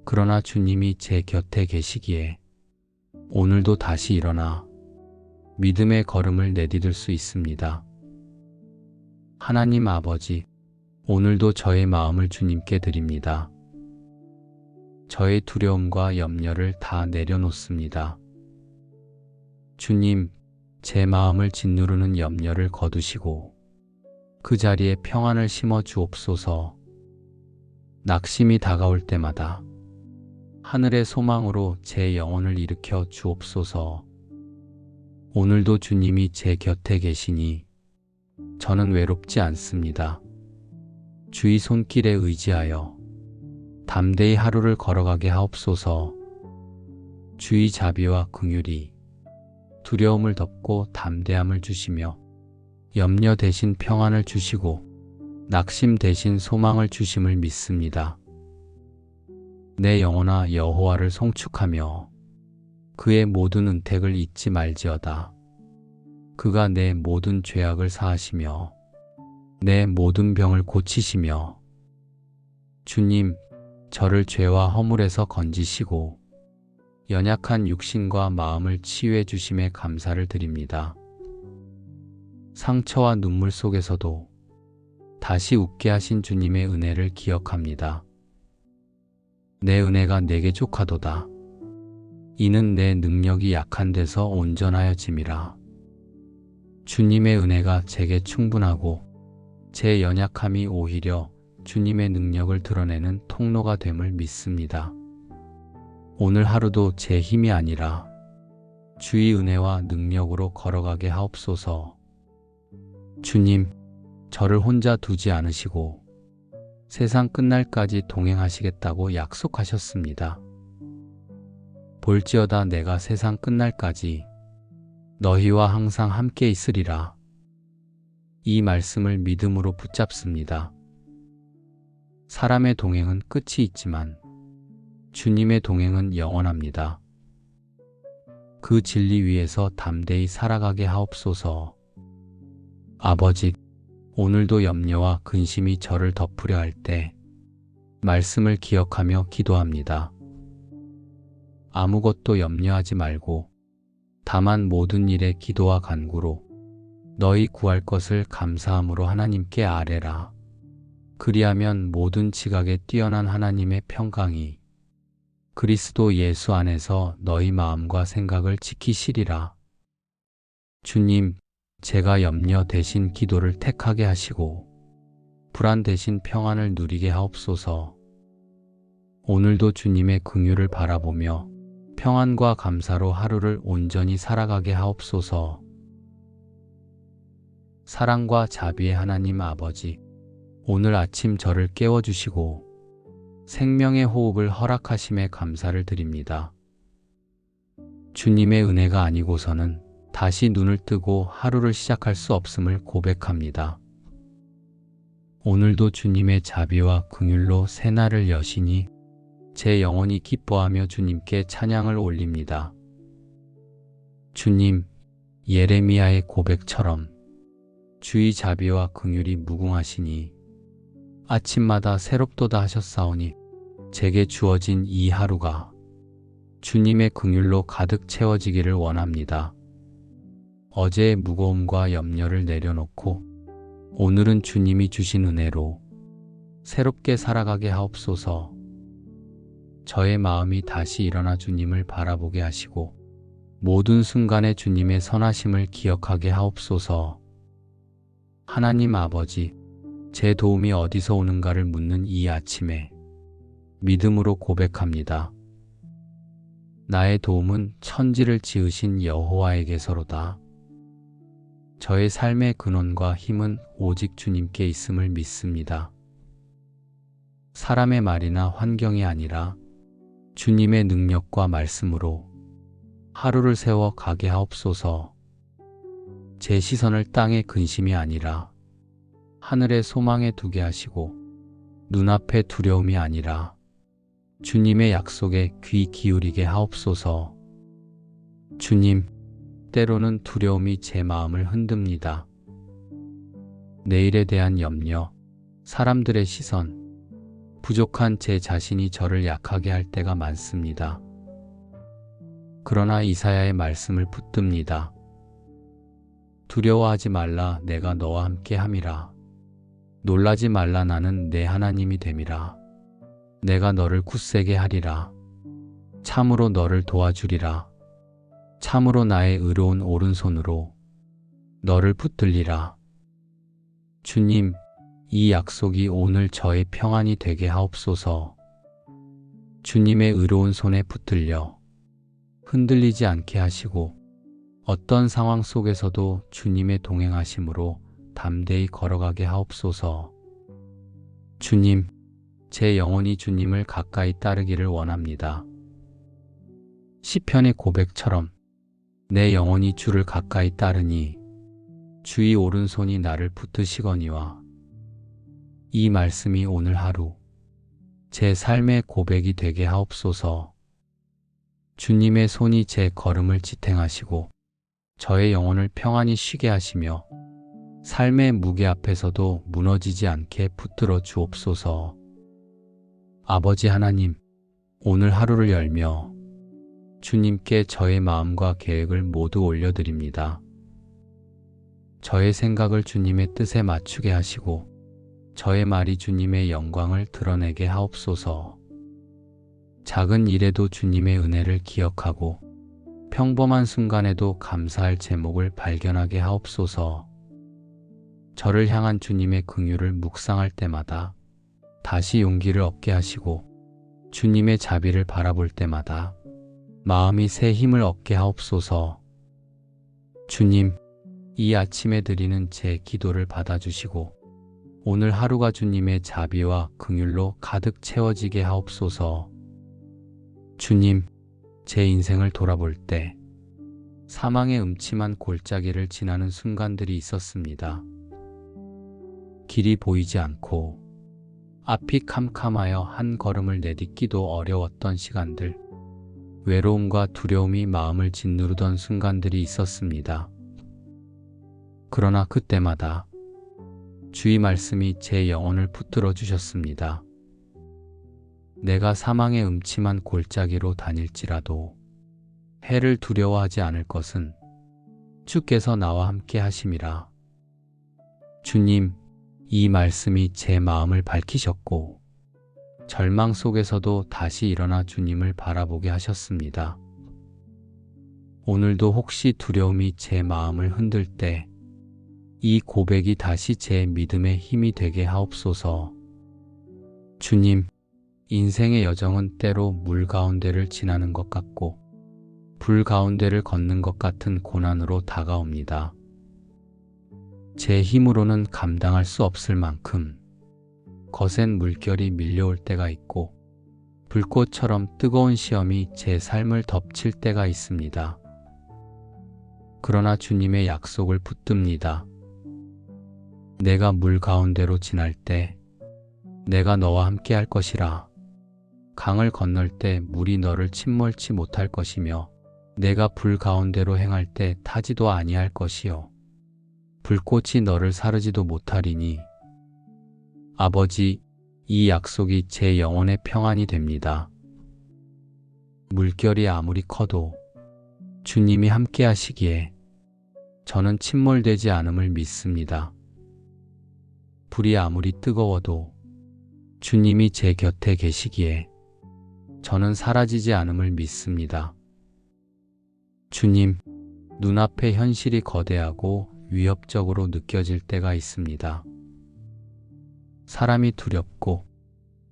그러나 주님이 제 곁에 계시기에 오늘도 다시 일어나 믿음의 걸음을 내디딜 수 있습니다. 하나님 아버지, 오늘도 저의 마음을 주님께 드립니다. 저의 두려움과 염려를 다 내려놓습니다. 주님, 제 마음을 짓누르는 염려를 거두시고 그 자리에 평안을 심어 주옵소서. 낙심이 다가올 때마다 하늘의 소망으로 제 영혼을 일으켜 주옵소서. 오늘도 주님이 제 곁에 계시니 저는 외롭지 않습니다. 주의 손길에 의지하여 담대히 하루를 걸어가게 하옵소서. 주의 자비와 긍휼이 두려움을 덮고 담대함을 주시며 염려 대신 평안을 주시고 낙심 대신 소망을 주심을 믿습니다. 내 영혼아 여호와를 송축하며 그의 모든 은택을 잊지 말지어다. 그가 내 모든 죄악을 사하시며 내 모든 병을 고치시며 주님, 저를 죄와 허물에서 건지시고 연약한 육신과 마음을 치유해 주심에 감사를 드립니다. 상처와 눈물 속에서도 다시 웃게 하신 주님의 은혜를 기억합니다. 내 은혜가 내게 족하도다. 이는 내 능력이 약한 데서 온전하여짐이라. 주님의 은혜가 제게 충분하고 제 연약함이 오히려 주님의 능력을 드러내는 통로가 됨을 믿습니다. 오늘 하루도 제 힘이 아니라 주의 은혜와 능력으로 걸어가게 하옵소서. 주님, 저를 혼자 두지 않으시고 세상 끝날까지 동행하시겠다고 약속하셨습니다. 볼지어다 내가 세상 끝날까지 너희와 항상 함께 있으리라. 이 말씀을 믿음으로 붙잡습니다. 사람의 동행은 끝이 있지만 주님의 동행은 영원합니다. 그 진리 위에서 담대히 살아가게 하옵소서. 아버지, 오늘도 염려와 근심이 저를 덮으려 할 때 말씀을 기억하며 기도합니다. 아무것도 염려하지 말고 다만 모든 일에 기도와 간구로 너희 구할 것을 감사함으로 하나님께 아뢰라. 그리하면 모든 지각에 뛰어난 하나님의 평강이 그리스도 예수 안에서 너희 마음과 생각을 지키시리라. 주님, 제가 염려 대신 기도를 택하게 하시고 불안 대신 평안을 누리게 하옵소서. 오늘도 주님의 긍휼을 바라보며 평안과 감사로 하루를 온전히 살아가게 하옵소서. 사랑과 자비의 하나님 아버지, 오늘 아침 저를 깨워주시고 생명의 호흡을 허락하심에 감사를 드립니다. 주님의 은혜가 아니고서는 다시 눈을 뜨고 하루를 시작할 수 없음을 고백합니다. 오늘도 주님의 자비와 긍휼로 새날을 여시니 제 영혼이 기뻐하며 주님께 찬양을 올립니다. 주님, 예레미야의 고백처럼 주의 자비와 긍휼이 무궁하시니 아침마다 새롭도다 하셨사오니 제게 주어진 이 하루가 주님의 긍휼로 가득 채워지기를 원합니다. 어제의 무거움과 염려를 내려놓고 오늘은 주님이 주신 은혜로 새롭게 살아가게 하옵소서. 저의 마음이 다시 일어나 주님을 바라보게 하시고 모든 순간에 주님의 선하심을 기억하게 하옵소서. 하나님 아버지, 제 도움이 어디서 오는가를 묻는 이 아침에 믿음으로 고백합니다. 나의 도움은 천지를 지으신 여호와에게서로다. 저의 삶의 근원과 힘은 오직 주님께 있음을 믿습니다. 사람의 말이나 환경이 아니라 주님의 능력과 말씀으로 하루를 세워 가게 하옵소서. 제 시선을 땅의 근심이 아니라 하늘의 소망에 두게 하시고 눈앞의 두려움이 아니라 주님의 약속에 귀 기울이게 하옵소서. 주님, 때로는 두려움이 제 마음을 흔듭니다. 내일에 대한 염려, 사람들의 시선, 부족한 제 자신이 저를 약하게 할 때가 많습니다. 그러나 이사야의 말씀을 붙듭니다. 두려워하지 말라, 내가 너와 함께 함이라. 놀라지 말라, 나는 내 하나님이 됨이라. 내가 너를 굳세게 하리라. 참으로 너를 도와주리라. 참으로 나의 의로운 오른손으로 너를 붙들리라. 주님, 이 약속이 오늘 저의 평안이 되게 하옵소서. 주님의 의로운 손에 붙들려 흔들리지 않게 하시고 어떤 상황 속에서도 주님의 동행하심으로 담대히 걸어가게 하옵소서. 주님, 제 영혼이 주님을 가까이 따르기를 원합니다. 시편의 고백처럼 내 영혼이 주를 가까이 따르니 주의 오른손이 나를 붙드시거니와. 이 말씀이 오늘 하루 제 삶의 고백이 되게 하옵소서. 주님의 손이 제 걸음을 지탱하시고 저의 영혼을 평안히 쉬게 하시며 삶의 무게 앞에서도 무너지지 않게 붙들어 주옵소서. 아버지 하나님, 오늘 하루를 열며 주님께 저의 마음과 계획을 모두 올려드립니다. 저의 생각을 주님의 뜻에 맞추게 하시고 저의 말이 주님의 영광을 드러내게 하옵소서. 작은 일에도 주님의 은혜를 기억하고 평범한 순간에도 감사할 제목을 발견하게 하옵소서. 저를 향한 주님의 긍휼을 묵상할 때마다 다시 용기를 얻게 하시고 주님의 자비를 바라볼 때마다 마음이 새 힘을 얻게 하옵소서. 주님, 이 아침에 드리는 제 기도를 받아주시고 오늘 하루가 주님의 자비와 긍휼로 가득 채워지게 하옵소서. 주님, 제 인생을 돌아볼 때 사망의 음침한 골짜기를 지나는 순간들이 있었습니다. 길이 보이지 않고 앞이 캄캄하여 한 걸음을 내딛기도 어려웠던 시간들, 외로움과 두려움이 마음을 짓누르던 순간들이 있었습니다. 그러나 그때마다 주의 말씀이 제 영혼을 붙들어 주셨습니다. 내가 사망의 음침한 골짜기로 다닐지라도 해를 두려워하지 않을 것은 주께서 나와 함께 하심이라. 주님, 이 말씀이 제 마음을 밝히셨고 절망 속에서도 다시 일어나 주님을 바라보게 하셨습니다. 오늘도 혹시 두려움이 제 마음을 흔들 때 이 고백이 다시 제 믿음의 힘이 되게 하옵소서. 주님, 인생의 여정은 때로 물 가운데를 지나는 것 같고 불 가운데를 걷는 것 같은 고난으로 다가옵니다. 제 힘으로는 감당할 수 없을 만큼 거센 물결이 밀려올 때가 있고 불꽃처럼 뜨거운 시험이 제 삶을 덮칠 때가 있습니다. 그러나 주님의 약속을 붙듭니다. 내가 물 가운데로 지날 때 내가 너와 함께 할 것이라. 강을 건널 때 물이 너를 침몰치 못할 것이며 내가 불 가운데로 행할 때 타지도 아니할 것이요 불꽃이 너를 사르지도 못하리니. 아버지, 이 약속이 제 영혼의 평안이 됩니다. 물결이 아무리 커도 주님이 함께 하시기에 저는 침몰되지 않음을 믿습니다. 불이 아무리 뜨거워도 주님이 제 곁에 계시기에 저는 사라지지 않음을 믿습니다. 주님, 눈앞의 현실이 거대하고 위협적으로 느껴질 때가 있습니다. 사람이 두렵고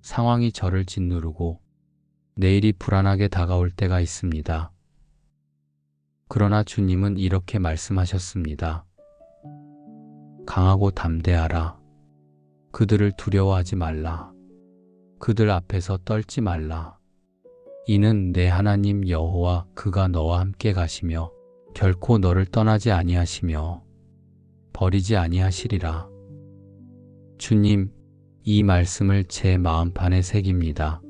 상황이 저를 짓누르고 내일이 불안하게 다가올 때가 있습니다. 그러나 주님은 이렇게 말씀하셨습니다. 강하고 담대하라. 그들을 두려워하지 말라. 그들 앞에서 떨지 말라. 이는 내 하나님 여호와 그가 너와 함께 가시며 결코 너를 떠나지 아니하시며 버리지 아니하시리라. 주님, 이 말씀을 제 마음판에 새깁니다.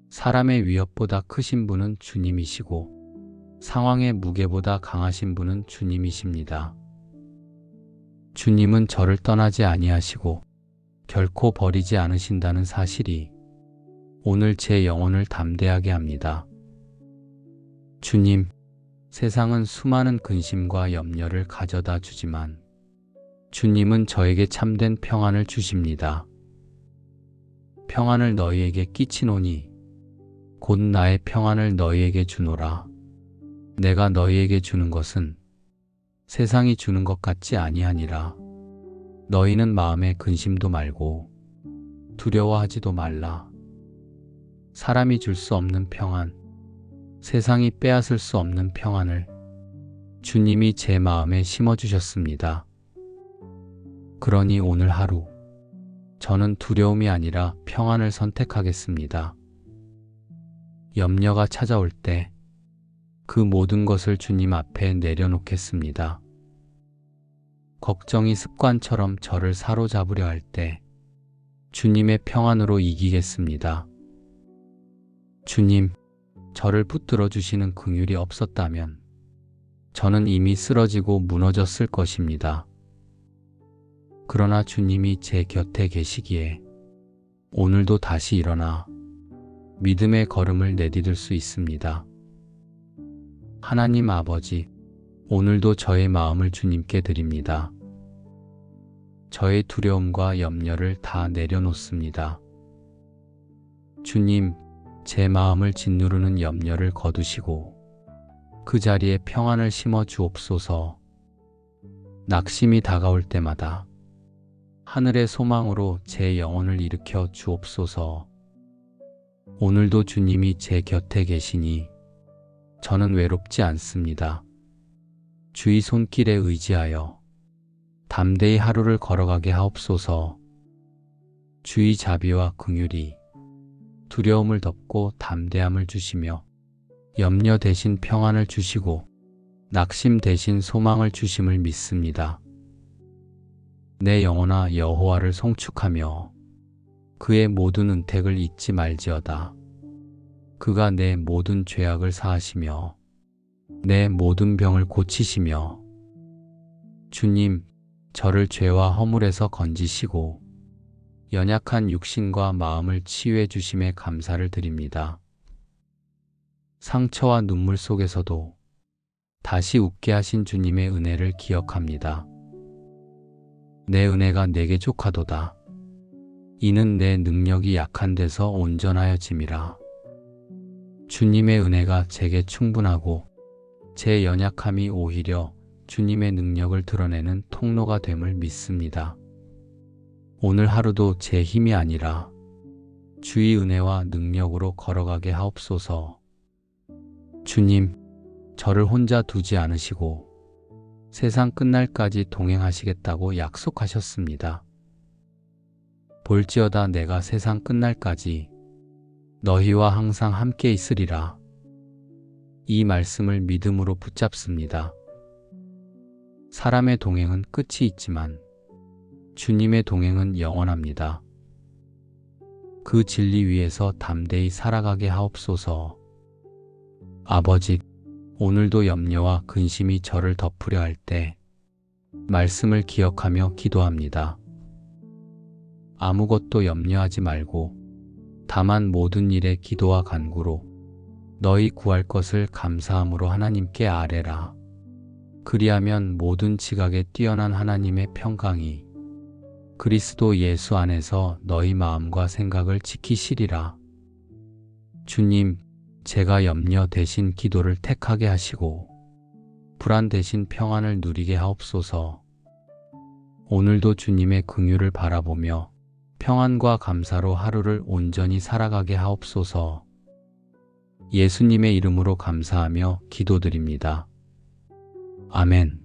사람의 위협보다 크신 분은 주님이시고 상황의 무게보다 강하신 분은 주님이십니다. 주님은 저를 떠나지 아니하시고 결코 버리지 않으신다는 사실이 오늘 제 영혼을 담대하게 합니다. 주님, 세상은 수많은 근심과 염려를 가져다 주지만 주님은 저에게 참된 평안을 주십니다. 평안을 너희에게 끼치노니 곧 나의 평안을 너희에게 주노라. 내가 너희에게 주는 것은 세상이 주는 것 같지 아니하니라. 너희는 마음에 근심도 말고 두려워하지도 말라. 사람이 줄 수 없는 평안, 세상이 빼앗을 수 없는 평안을 주님이 제 마음에 심어주셨습니다. 그러니 오늘 하루 저는 두려움이 아니라 평안을 선택하겠습니다. 염려가 찾아올 때 그 모든 것을 주님 앞에 내려놓겠습니다. 걱정이 습관처럼 저를 사로잡으려 할 때 주님의 평안으로 이기겠습니다. 주님, 저를 붙들어 주시는 긍휼이 없었다면 저는 이미 쓰러지고 무너졌을 것입니다. 그러나 주님이 제 곁에 계시기에 오늘도 다시 일어나 믿음의 걸음을 내디딜 수 있습니다. 하나님 아버지, 오늘도 저의 마음을 주님께 드립니다. 저의 두려움과 염려를 다 내려놓습니다. 주님, 제 마음을 짓누르는 염려를 거두시고 그 자리에 평안을 심어 주옵소서. 낙심이 다가올 때마다 하늘의 소망으로 제 영혼을 일으켜 주옵소서. 오늘도 주님이 제 곁에 계시니 저는 외롭지 않습니다. 주의 손길에 의지하여 담대히 하루를 걸어가게 하옵소서. 주의 자비와 긍휼이 두려움을 덮고 담대함을 주시며 염려 대신 평안을 주시고 낙심 대신 소망을 주심을 믿습니다. 내 영혼아 여호와를 송축하며 그의 모든 은택을 잊지 말지어다. 그가 내 모든 죄악을 사하시며 내 모든 병을 고치시며 주님, 저를 죄와 허물에서 건지시고 연약한 육신과 마음을 치유해 주심에 감사를 드립니다. 상처와 눈물 속에서도 다시 웃게 하신 주님의 은혜를 기억합니다. 내 은혜가 내게 족하도다. 이는 내 능력이 약한 데서 온전하여짐이라. 주님의 은혜가 제게 충분하고 제 연약함이 오히려 주님의 능력을 드러내는 통로가 됨을 믿습니다. 오늘 하루도 제 힘이 아니라 주의 은혜와 능력으로 걸어가게 하옵소서. 주님, 저를 혼자 두지 않으시고 세상 끝날까지 동행하시겠다고 약속하셨습니다. 볼지어다 내가 세상 끝날까지 너희와 항상 함께 있으리라. 이 말씀을 믿음으로 붙잡습니다. 사람의 동행은 끝이 있지만 주님의 동행은 영원합니다. 그 진리 위에서 담대히 살아가게 하옵소서. 아버지, 오늘도 염려와 근심이 저를 덮으려 할 때 말씀을 기억하며 기도합니다. 아무것도 염려하지 말고 다만 모든 일에 기도와 간구로 너희 구할 것을 감사함으로 하나님께 아뢰라. 그리하면 모든 지각에 뛰어난 하나님의 평강이 그리스도 예수 안에서 너희 마음과 생각을 지키시리라. 주님, 제가 염려 대신 기도를 택하게 하시고 불안 대신 평안을 누리게 하옵소서. 오늘도 주님의 긍휼을 바라보며 평안과 감사로 하루를 온전히 살아가게 하옵소서. 예수님의 이름으로 감사하며 기도드립니다. 아멘.